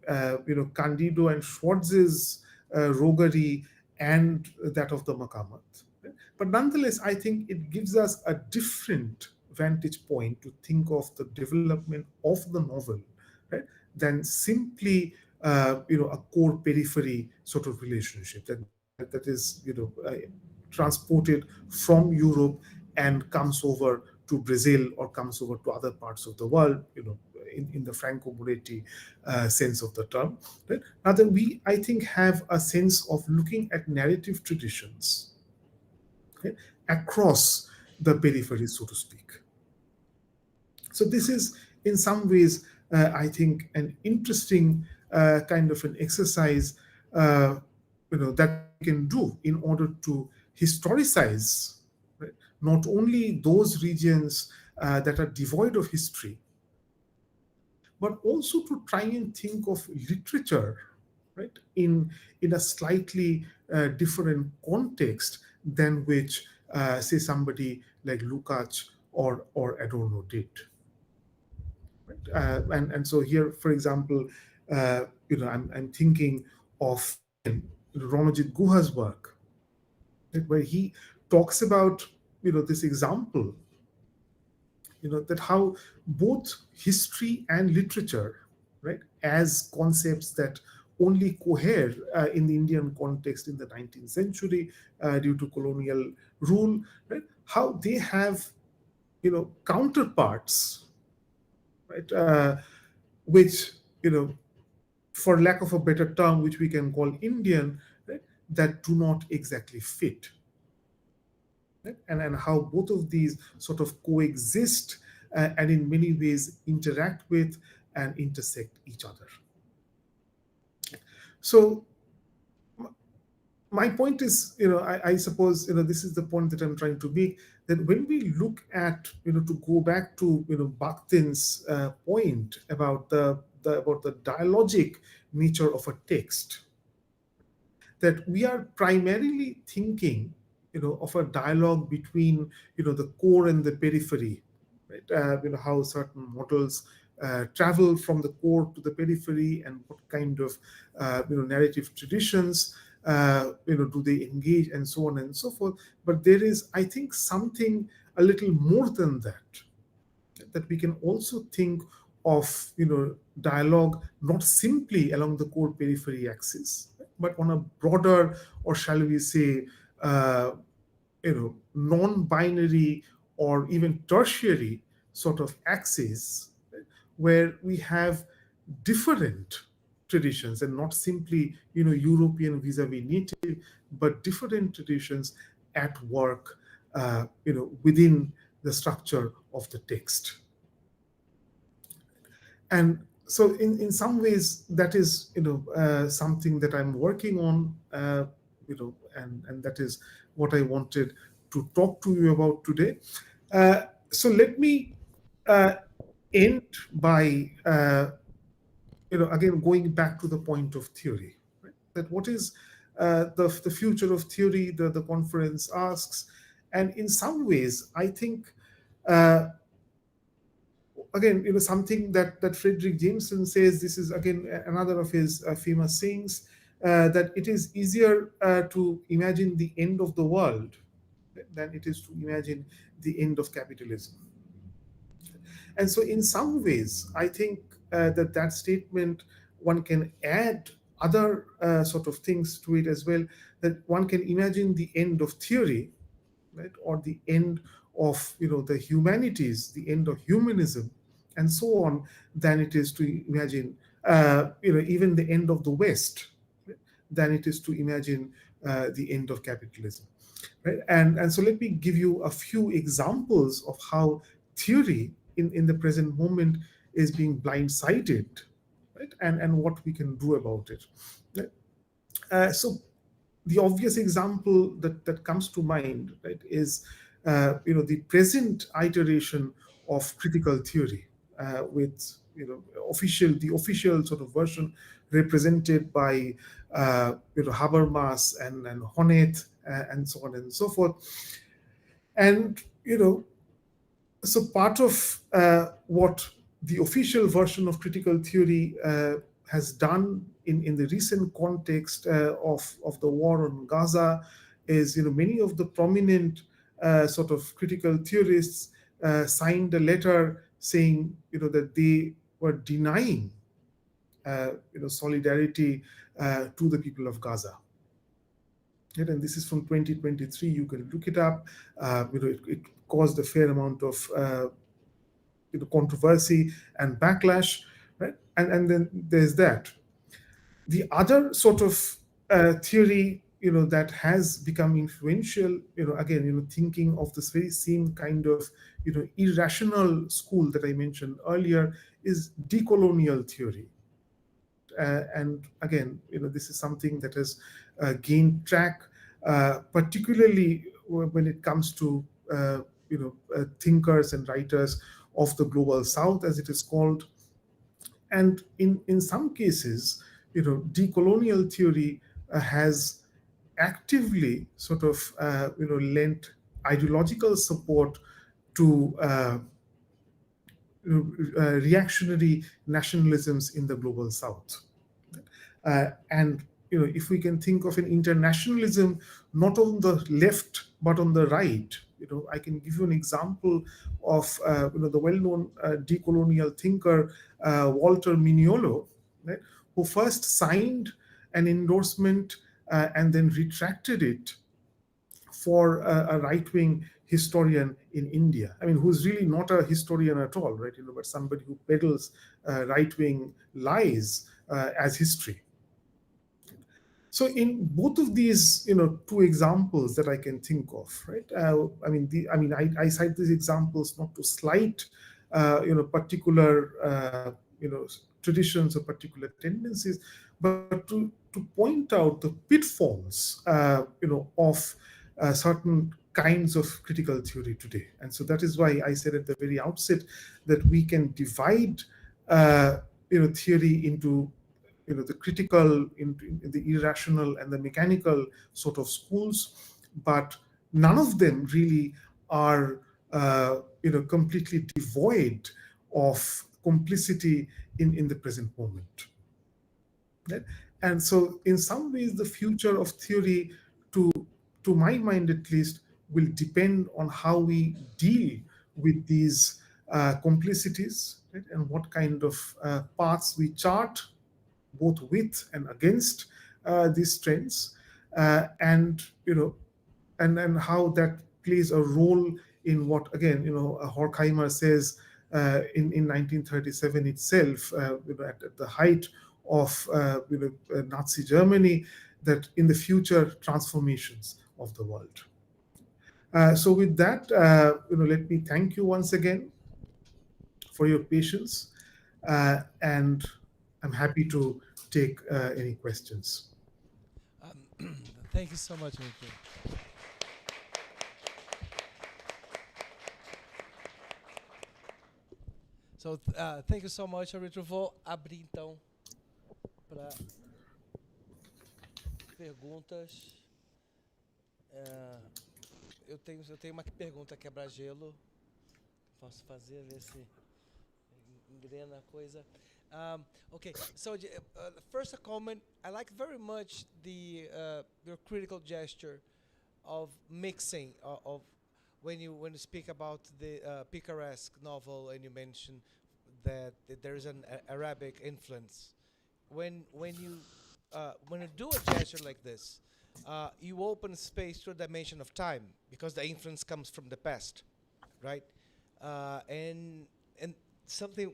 Speaker 1: Candido and Schwartz's roguery and that of the Muhammad. Right? But nonetheless, I think it gives us a different vantage point to think of the development of the novel, right, than simply a core periphery sort of relationship that is transported from Europe and comes over to Brazil or comes over to other parts of the world, in the Franco-Moretti sense of the term. Right? Rather, we, I think, have a sense of looking at narrative traditions, okay, across the periphery, so to speak. So this is, in some ways, I think, an interesting kind of an exercise that we can do in order to historicize, right, not only those regions that are devoid of history, but also to try and think of literature, right, in a slightly different context than which, say, somebody like Lukács or Adorno did. Right? And so here, for example, I'm thinking of Ronojit Guha's work, right, where he talks about this example, that how both history and literature, right, as concepts that only cohere in the Indian context in the 19th century due to colonial rule, right, how they have counterparts, right, which for lack of a better term, which we can call Indian, right, that do not exactly fit. Right? And how both of these sort of coexist and in many ways interact with and intersect each other. So my point is, I suppose, this is the point that I'm trying to make, that when we look at, to go back to, Bakhtin's point about the dialogic nature of a text, that we are primarily thinking, of a dialogue between, the core and the periphery, right? How certain models travel from the core to the periphery, and what kind of, narrative traditions, do they engage, and so on and so forth. But there is, I think, something a little more than that we can also think of, dialogue not simply along the core periphery axis, but on a broader, or shall we say, non-binary or even tertiary sort of axis, right, where we have different traditions, and not simply European vis-a-vis native, but different traditions at work within the structure of the text. And so in some ways that is something that I'm working on, and that is what I wanted to talk to you about today. So let me end by again going back to the point of theory, right? That what is the future of theory, the conference asks. And in some ways, I think again, something that Fredric Jameson says, this is again another of his famous sayings, that it is easier to imagine the end of the world than it is to imagine the end of capitalism. And so in some ways, I think that statement, one can add other sort of things to it as well, that one can imagine the end of theory, right, or the end of the humanities, the end of humanism, and so on, than it is to imagine even the end of the West, right, than it is to imagine the end of capitalism. Right? And so let me give you a few examples of how theory in the present moment is being blindsided, right? And what we can do about it. Right? So the obvious example that comes to mind, right, is the present iteration of critical theory with the official sort of version represented by Habermas and Honneth and so on and so forth. And so part of what the official version of critical theory has done in the recent context of the war on Gaza is, many of the prominent sort of critical theorists signed a letter saying, that they were denying, solidarity to the people of Gaza. And this is from 2023. You can look it up. It caused a fair amount of controversy and backlash, right? And then there's that. The other sort of theory, that has become influential, again, thinking of this very same kind of, irrational school that I mentioned earlier, is decolonial theory. And again, this is something that has gained track, particularly when it comes to thinkers and writers of the global South, as it is called. And in some cases, decolonial theory has actively sort of lent ideological support to reactionary nationalisms in the global South. And if we can think of an internationalism not on the left but on the right, I can give you an example of the well-known decolonial thinker Walter Mignolo, right, who first signed an endorsement and then retracted it for a right-wing historian in India. I mean, who's really not a historian at all, right? But somebody who peddles right-wing lies as history. So in both of these, two examples that I can think of, right? I cite these examples not to slight, particular, traditions or particular tendencies, but to point out the pitfalls, of certain kinds of critical theory today. And so that is why I said at the very outset that we can divide, theory into the critical, in the irrational and the mechanical sort of schools, but none of them really are completely devoid of complicity in the present moment. Right? And so in some ways the future of theory, to my mind at least, will depend on how we deal with these complicities, right? And what kind of paths we chart, both with and against these trends, and how that plays a role in what, again, Horkheimer says in 1937 itself, at the height of Nazi Germany, that in the future transformations of the world. So with that, let me thank you once again for your patience, and I'm happy to take any questions.
Speaker 2: Thank you so much, Mr. So, thank you so much, Auritro. Vou abrir então para perguntas. Eu tenho uma pergunta quebra-gelo. Posso fazer, ver se engrena a coisa. Okay, so first a comment. I like very much your critical gesture of mixing of when you speak about the picaresque novel, and you mention that there is an Arabic influence. When you do a gesture like this, you open space to a dimension of time, because the influence comes from the past, right? And something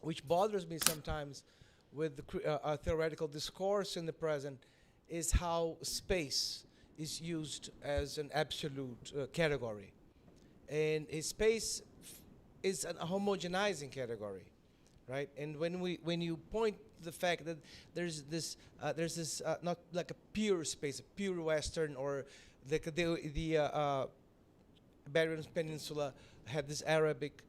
Speaker 2: which bothers me sometimes with the theoretical discourse in the present is how space is used as an absolute category, and space is a homogenizing category, right? And when you point to the fact that there's this not like a pure space, a pure Western, or the Iberian Peninsula had this Arabic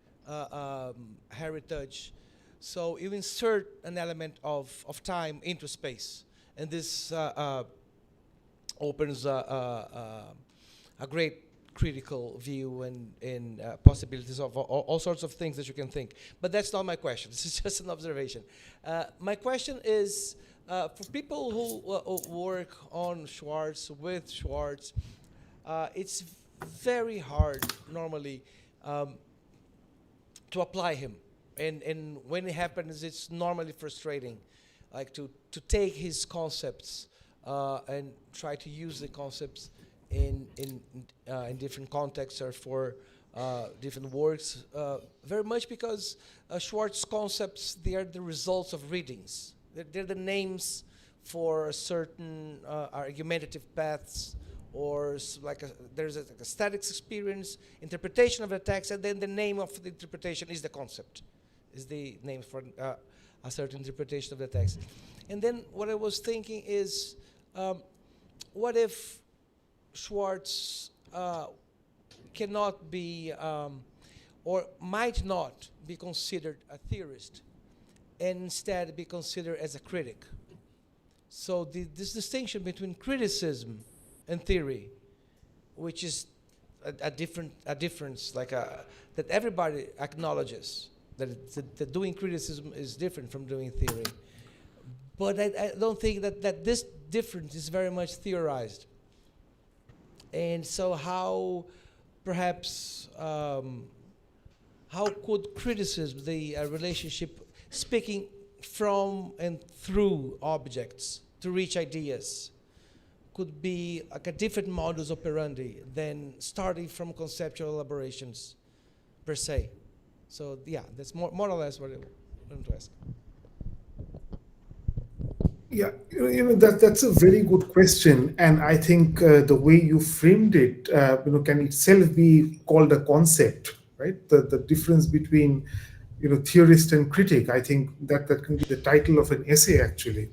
Speaker 2: heritage. So you insert an element of time into space, and this opens a great critical view and possibilities of all sorts of things that you can think. But that's not my question. This is just an observation. My question is, for people who work on Schwartz, with Schwartz, it's very hard normally to apply him. And when it happens, it's normally frustrating, like to take his concepts and try to use the concepts in different contexts or for different works, very much because Schwartz concepts, they are the results of readings. They're the names for certain argumentative paths, or there's a static experience, interpretation of the text, and then the name of the interpretation is the concept, is the name for a certain interpretation of the text. And then what I was thinking is, what if Schwartz cannot be, or might not be considered a theorist, and instead be considered as a critic? So this distinction between criticism and theory, which is a difference, that everybody acknowledges, that doing criticism is different from doing theory. But I don't think that this difference is very much theorized. And so how could criticism, the relationship, speaking from and through objects to reach ideas, could be like a different modus operandi than starting from conceptual elaborations per se? So yeah, that's more or less what I wanted to ask.
Speaker 1: Yeah, that's a very good question, and I think the way you framed it, can itself be called a concept, right? The difference between, theorist and critic. I think that can be the title of an essay, actually.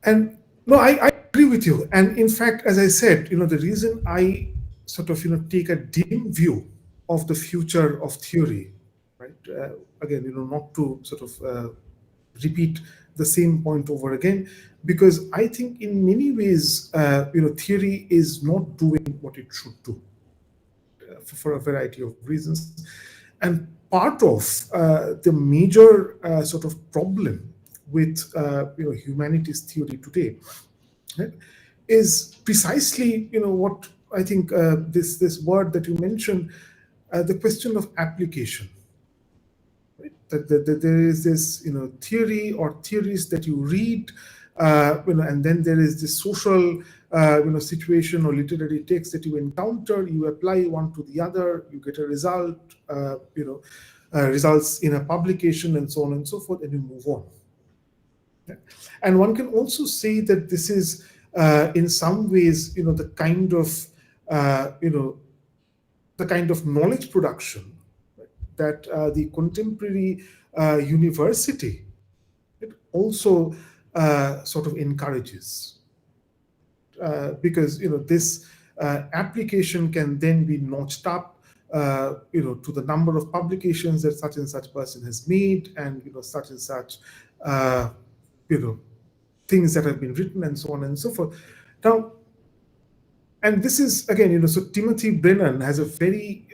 Speaker 1: And no, I agree with you. And in fact, as I said, the reason I sort of take a dim view of the future of theory, right? Again, not to sort of repeat the same point over again, because I think in many ways, theory is not doing what it should do for a variety of reasons. And part of the major sort of problem with humanities theory today, right, is precisely what I think this word that you mentioned, the question of application. That there is this theory or theories that you read, and then there is this social situation or literary text that you encounter, you apply one to the other, you get a result, results in a publication and so on and so forth, and you move on. Yeah. And one can also say that this is in some ways the kind of knowledge production that the contemporary university, it also sort of encourages, because this application can then be notched up to the number of publications that such and such person has made, and such and such things that have been written, and so on and so forth. Now, and this is again, so Timothy Brennan has a very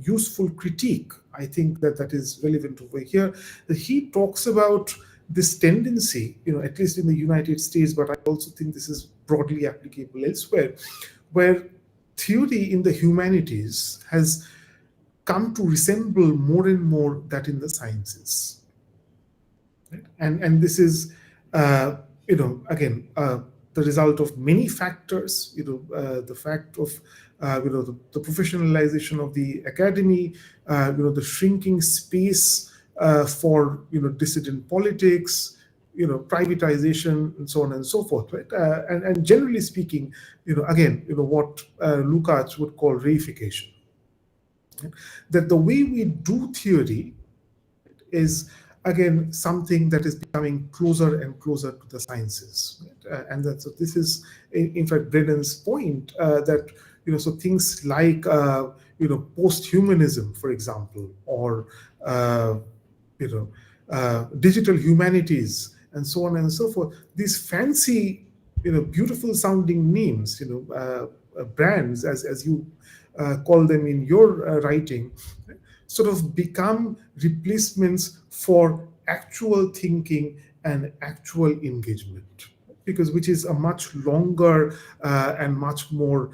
Speaker 1: useful critique. I think that is relevant over here. That he talks about this tendency, at least in the United States, but I also think this is broadly applicable elsewhere, where theory in the humanities has come to resemble more and more that in the sciences. Right? And this is, again, the result of many factors, the fact of, the professionalization of the academy, the shrinking space for, dissident politics, privatization, and so on and so forth, right? And generally speaking, again, what Lukács would call reification. Right? That the way we do theory is, again, something that is becoming closer and closer to the sciences. Right? And so this is, in fact, Brennan's point, that, so things like, post-humanism, for example, or digital humanities, and so on and so forth. These fancy, beautiful sounding names, brands, as you call them in your writing, sort of become replacements for actual thinking and actual engagement, which is a much longer and much more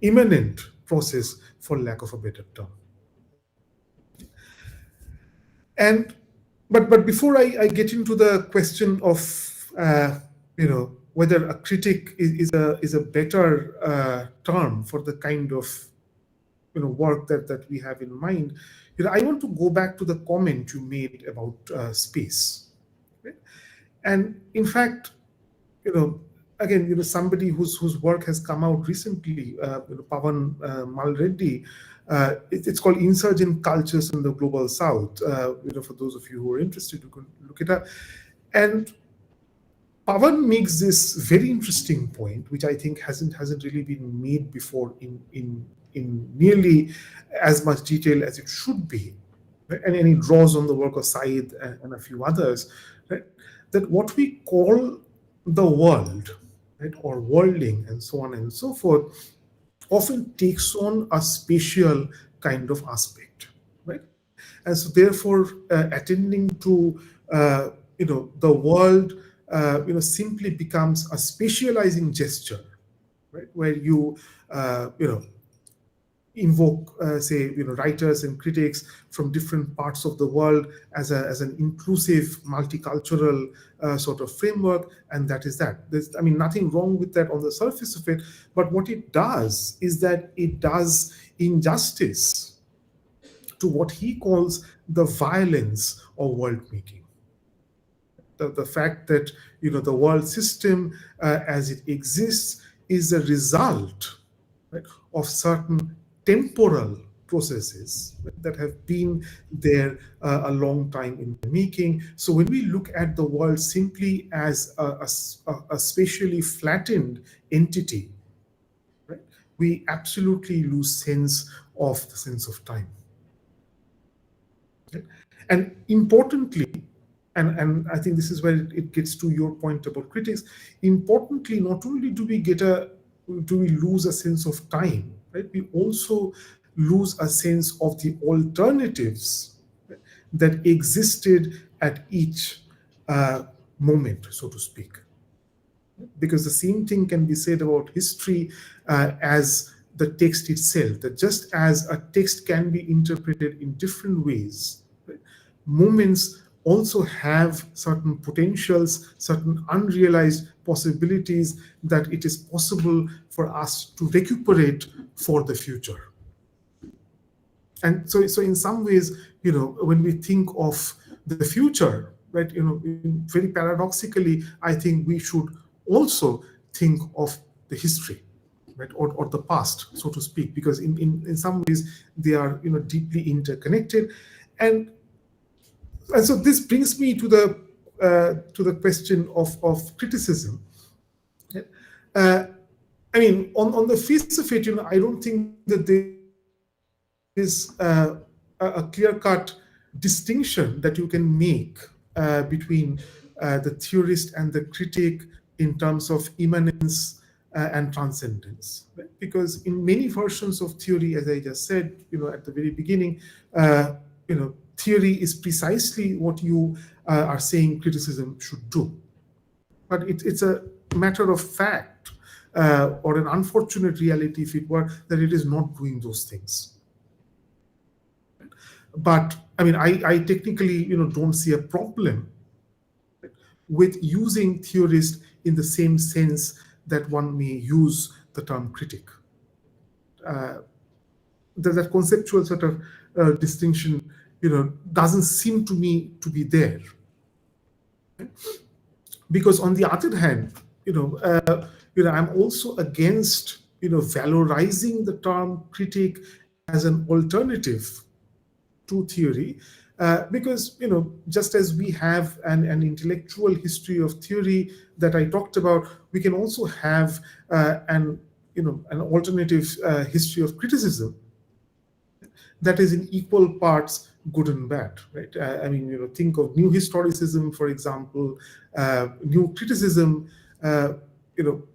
Speaker 1: imminent process, for lack of a better term. But before I get into the question of whether a critic is a better term for the kind of work that we have in mind, I want to go back to the comment you made about space. Right? And in fact, again, somebody whose work has come out recently, Pavan Malreddy, it's called Insurgent Cultures in the Global South. For those of you who are interested, you can look it up. And Pavan makes this very interesting point, which I think hasn't really been made before in nearly as much detail as it should be. Right? And he draws on the work of Said and a few others, right? That what we call the world, right, or worlding, and so on and so forth, often takes on a spatial kind of aspect, right? And so therefore, attending to the world, simply becomes a spatializing gesture, right? Where you invoke, say, writers and critics from different parts of the world as an inclusive, multicultural sort of framework, and that is that. There's, nothing wrong with that on the surface of it, but what it does is that it does injustice to what he calls the violence of world making. The fact that the world system as it exists is a result, right, of certain temporal processes that have been there a long time in the making. So when we look at the world simply as a spatially flattened entity, right, we absolutely lose sense of the sense of time. Okay? And importantly, and I think this is where it gets to your point about critics, importantly, not only do we lose a sense of time, right? We also lose a sense of the alternatives, right, that existed at each moment, so to speak. Because the same thing can be said about history as the text itself, that just as a text can be interpreted in different ways, right, moments also have certain potentials, certain unrealized possibilities that it is possible for us to recuperate for the future. And so in some ways, when we think of the future, right, very paradoxically, I think we should also think of the history, right, or the past, so to speak, because in some ways they are deeply interconnected. And so this brings me to the question of criticism. On the face of it, I don't think that there is a clear-cut distinction that you can make between the theorist and the critic in terms of immanence and transcendence, right? Because in many versions of theory, as I just said, at the very beginning, theory is precisely what you are saying criticism should do. But it's a matter of fact, or an unfortunate reality, if it were, that it is not doing those things. But I technically, don't see a problem with using theorist in the same sense that one may use the term critic. That conceptual sort of distinction, doesn't seem to me to be there. Because on the other hand, I'm also against, valorizing the term critic as an alternative to theory, because, just as we have an intellectual history of theory that I talked about, we can also have an an alternative history of criticism that is in equal parts good and bad, right? I mean, think of new historicism, for example, new criticism,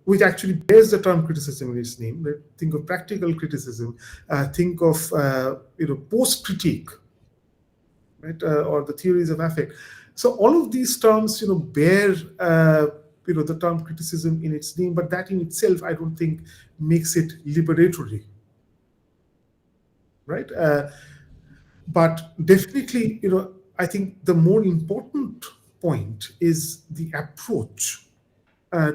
Speaker 1: which actually bears the term criticism in its name. Right? Think of practical criticism. Think of post-critique, right? Or the theories of affect. So all of these terms, bear the term criticism in its name, but that in itself, I don't think makes it liberatory, right? But definitely, I think the more important point is the approach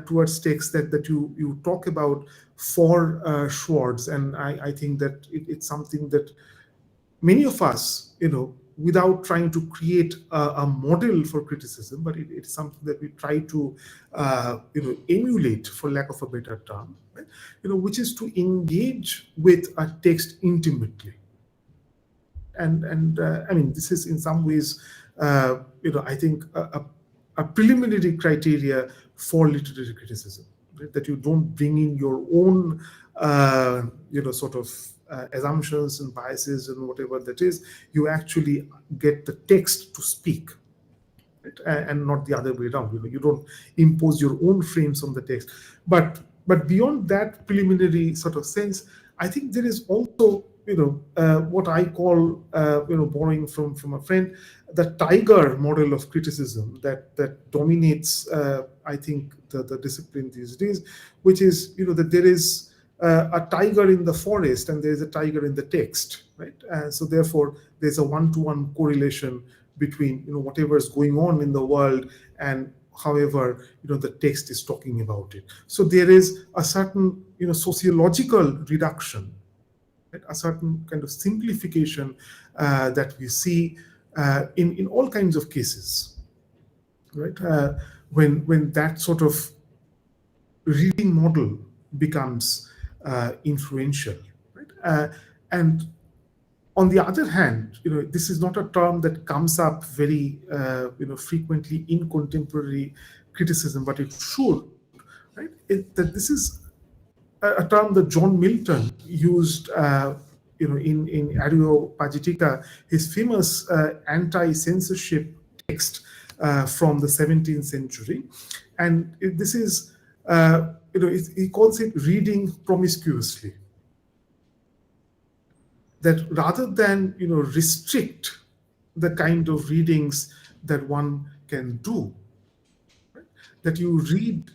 Speaker 1: towards text that you talk about for Schwartz, and I think that it's something that many of us, without trying to create a model for criticism, but it's something that we try to, emulate, for lack of a better term, right? Which is to engage with a text intimately. And I mean, this is in some ways, I think a preliminary criteria for literary criticism, right? That you don't bring in your own, sort of assumptions and biases and whatever that is. You actually get the text to speak, right? And not the other way around. You don't impose your own frames on the text. But beyond that preliminary sort of sense, I think there is also, what I call, borrowing from a friend, the tiger model of criticism that dominates, I think, the discipline these days, which is, that there is a tiger in the forest and there is a tiger in the text, right? So therefore, there's a one-to-one correlation between, whatever is going on in the world and however, the text is talking about it. So there is a certain, sociological reduction, a certain kind of simplification that we see in all kinds of cases, right? When that sort of reading model becomes influential, right? And on the other hand, this is not a term that comes up very, frequently in contemporary criticism, but it should, right? That this is a term that John Milton used, in Areopagitica, his famous anti-censorship text from the 17th century, and this is, he calls it reading promiscuously. That rather than restrict the kind of readings that one can do, right? That you read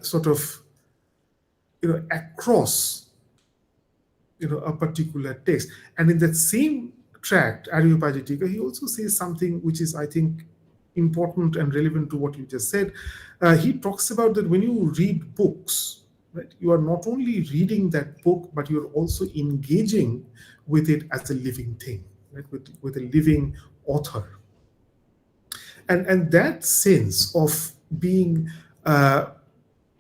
Speaker 1: sort of across a particular text. And in that same tract, Areopagitica, he also says something which is, I think, important and relevant to what you just said. He talks about that when you read books, right, you are not only reading that book, but you're also engaging with it as a living thing, right, with a living author. And that sense of being,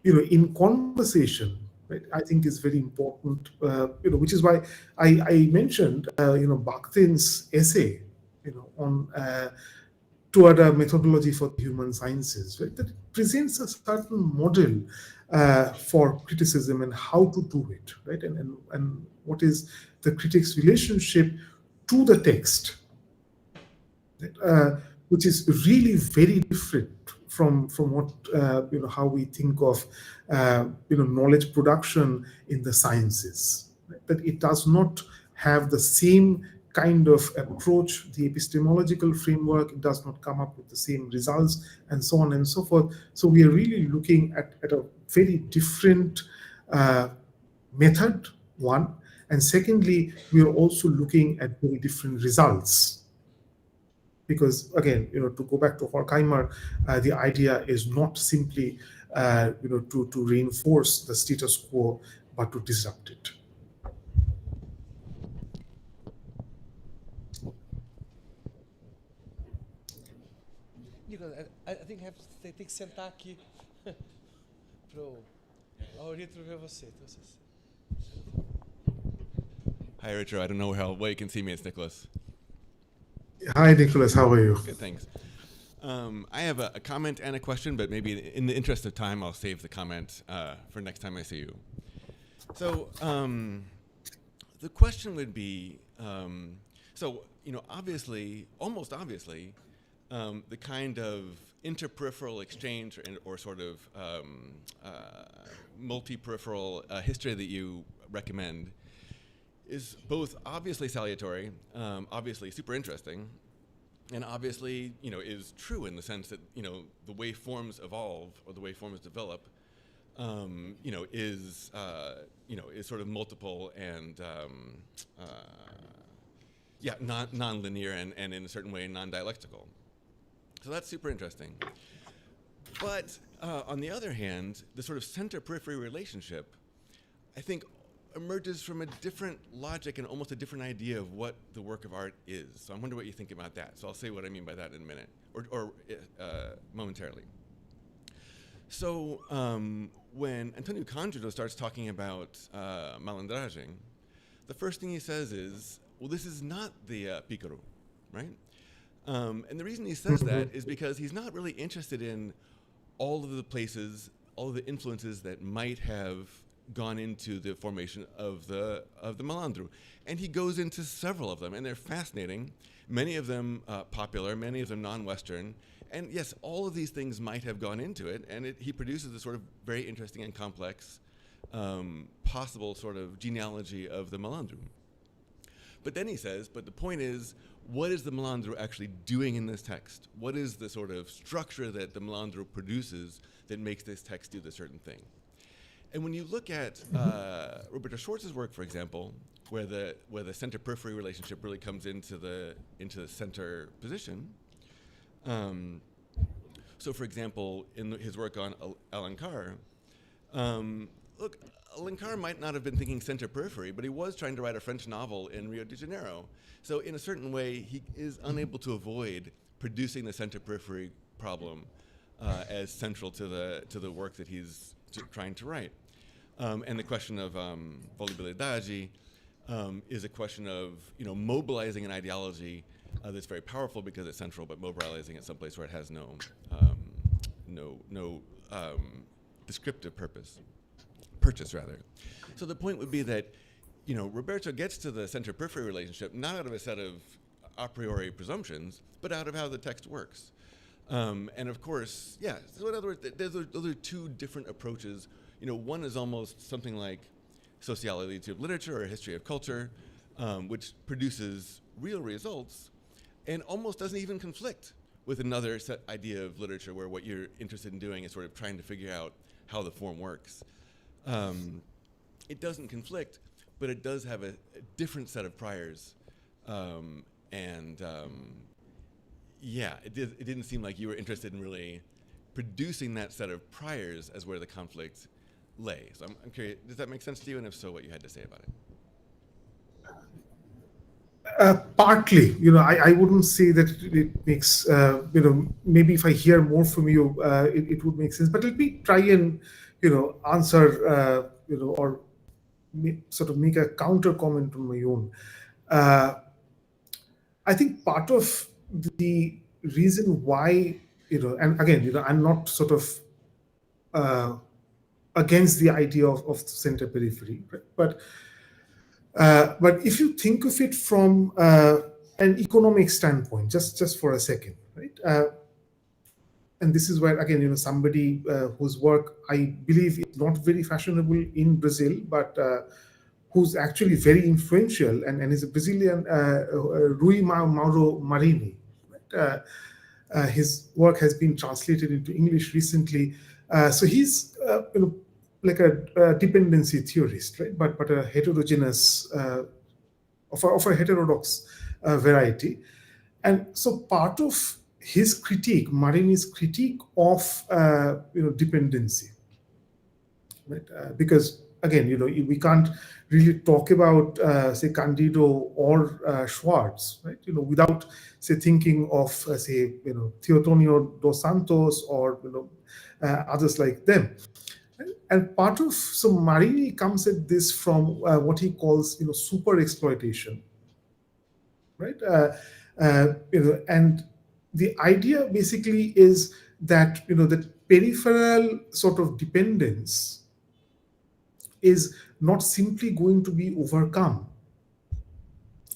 Speaker 1: in conversation, right, I think is very important, which is why I mentioned, Bakhtin's essay, on toward a methodology for the human sciences, right, that presents a certain model for criticism and how to do it, right, and what is the critic's relationship to the text, right? Which is really very different from what how we think of knowledge production in the sciences, right? That it does not have the same kind of approach, the epistemological framework, it does not come up with the same results, and so on and so forth. So we are really looking at a very different method, one, and secondly, we are also looking at very different results. Because again, to go back to Horkheimer, the idea is not simply to reinforce the status quo, but to disrupt it.
Speaker 2: Nicolas, I think tem que sentar aqui pro Auritro ver você.
Speaker 3: Hi, Richard. I don't know how well you can see me. It's Nicholas.
Speaker 1: Hi, Nicholas. How are you?
Speaker 3: Good, thanks. I have a comment and a question, but maybe in the interest of time, I'll save the comment for next time I see you. So the question would be, obviously, almost obviously, the kind of interperipheral exchange or sort of multi-peripheral history that you recommend is both obviously salutary, obviously super interesting, and obviously, is true in the sense that, the way forms evolve or the way forms develop, is sort of multiple and non-linear and in a certain way non-dialectical. So that's super interesting. But on the other hand, the sort of center-periphery relationship, I think, emerges from a different logic and almost a different idea of what the work of art is. So I wonder what you think about that. So I'll say what I mean by that in a minute, or momentarily. So when Antonio Cândido starts talking about malandragem, the first thing he says is, well, this is not the pícaro, right? And the reason he says that is because he's not really interested in all of the places, all of the influences that might have gone into the formation of the malandro. And he goes into several of them, and they're fascinating. Many of them popular, many of them non-Western. And yes, all of these things might have gone into it, and he produces a sort of very interesting and complex possible sort of genealogy of the malandro. But then he says, but the point is, what is the malandro actually doing in this text? What is the sort of structure that the malandro produces that makes this text do the certain thing? And when you look at Roberto Schwartz's work, for example, where the center-periphery relationship really comes into the center position. So, for example, in his work on Alencar, look, Alencar might not have been thinking center-periphery, but he was trying to write a French novel in Rio de Janeiro. So, in a certain way, he is unable to avoid producing the center-periphery problem as central to the work that he's trying to write. And the question of volubilidade is a question of mobilizing an ideology that's very powerful because it's central, but mobilizing it someplace where it has no descriptive purchase. So the point would be that Roberto gets to the center-periphery relationship not out of a set of a priori presumptions, but out of how the text works. And of course, so in other words, those are two different approaches. One is almost something like sociology of literature or history of culture, which produces real results and almost doesn't even conflict with another set idea of literature where what you're interested in doing is sort of trying to figure out how the form works. It doesn't conflict, but it does have a different set of priors. It didn't seem like you were interested in really producing that set of priors as where the conflict lay. So I'm curious, does that make sense to you? And if so, what you had to say about it?
Speaker 1: Partly, I wouldn't say that it makes, maybe if I hear more from you, it would make sense. But let me try and, answer, or sort of make a counter comment on my own. I think part of the reason why, and again, I'm not sort of against the idea of center periphery, right? But if you think of it from an economic standpoint, just for a second, right? And this is where, again, somebody whose work I believe is not very fashionable in Brazil, but who's actually very influential and is a Brazilian, Rui Mauro Marini. Right? His work has been translated into English recently. So he's like a dependency theorist, right? But a heterogeneous, of a heterodox variety. And so part of his critique, Marini's critique of dependency, right? Because again, we can't really talk about say Cândido or Schwartz, right? Without say thinking of say Teotonio dos Santos or others like them. And part of, so Marini comes at this from what he calls, super exploitation, right? And the idea basically is that, that peripheral sort of dependence is not simply going to be overcome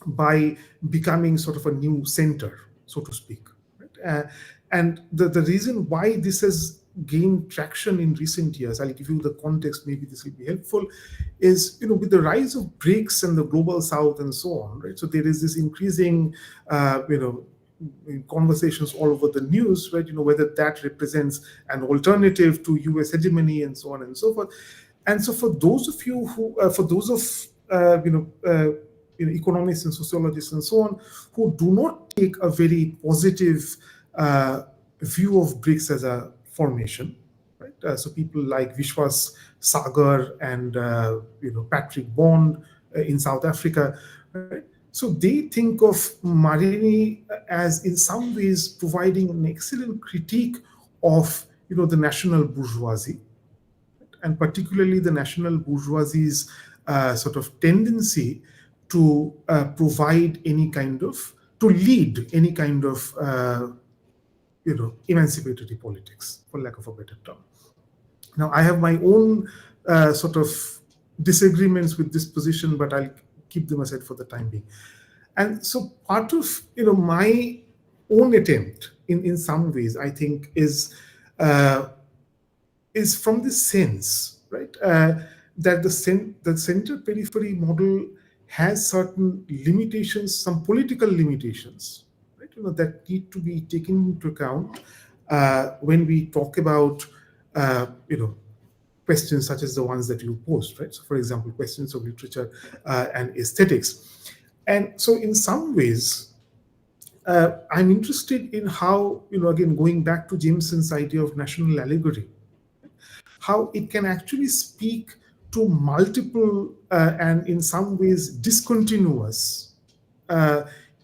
Speaker 1: by becoming sort of a new center, so to speak. Right? And the reason why this has gained traction in recent years, I'll give you the context, maybe this will be helpful, is, with the rise of BRICS and the global south and so on, right? So there is this increasing, in conversations all over the news, right? Whether that represents an alternative to US hegemony and so on and so forth. And so for those of you who, economists and sociologists and so on, who do not take a very positive view of BRICS as a formation, right? So people like Vishwas Sagar and Patrick Bond in South Africa, right? So they think of Marini as in some ways providing an excellent critique of the national bourgeoisie, and particularly the national bourgeoisie's sort of tendency to provide any kind of, to lead any kind of emancipatory politics, for lack of a better term. Now, I have my own sort of disagreements with this position, but I'll keep them aside for the time being. And so part of my own attempt in some ways, I think, is from this sense, right, that the center periphery model has certain limitations, some political limitations, right, that need to be taken into account when we talk about questions such as the ones that you posed, right? So, for example, questions of literature and aesthetics. And so, in some ways, I'm interested in how, again, going back to Jameson's idea of national allegory, how it can actually speak to multiple and in some ways discontinuous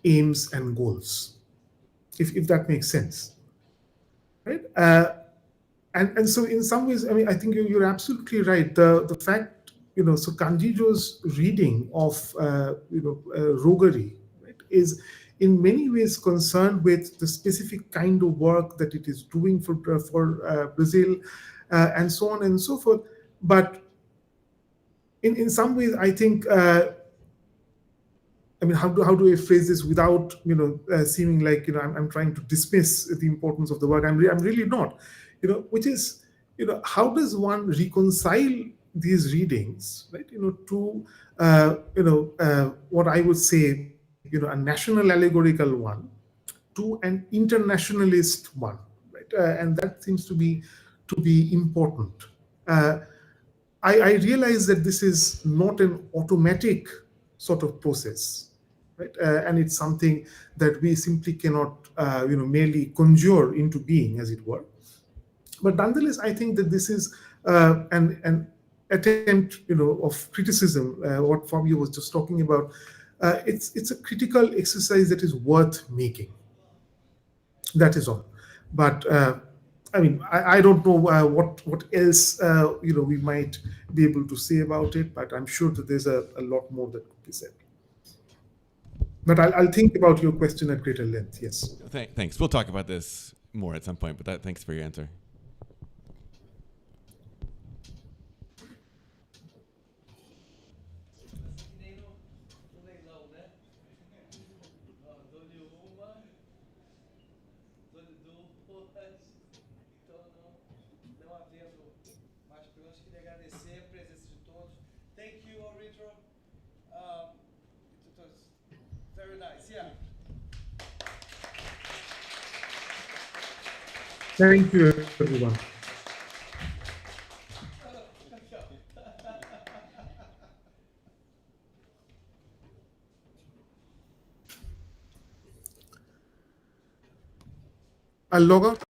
Speaker 1: aims and goals, if that makes sense, right? And so in some ways, I mean, I think you're absolutely right. The fact, so Kanjijo's reading of, roguery, right, is in many ways concerned with the specific kind of work that it is doing for Brazil, and so on and so forth. But in some ways, I think, I mean, how do I phrase this without, seeming like, I'm trying to dismiss the importance of the work? I'm really not. Which is, how does one reconcile these readings, right, to, what I would say, a national allegorical one, to an internationalist one, right? And that seems to be important. I realize that this is not an automatic sort of process, right? And it's something that we simply cannot, merely conjure into being, as it were. But nonetheless, I think that this is an attempt, of criticism. What Fabio was just talking about. It's a critical exercise that is worth making. That is all. But I mean, I don't know what else we might be able to say about it. But I'm sure that there's a lot more that could be said. But I'll think about your question at greater length. Yes.
Speaker 3: Thanks. We'll talk about this more at some point. But thanks for your answer.
Speaker 2: Thank you, Auritro. It was very nice. Yeah.
Speaker 1: Thank you, everyone. I'll log out.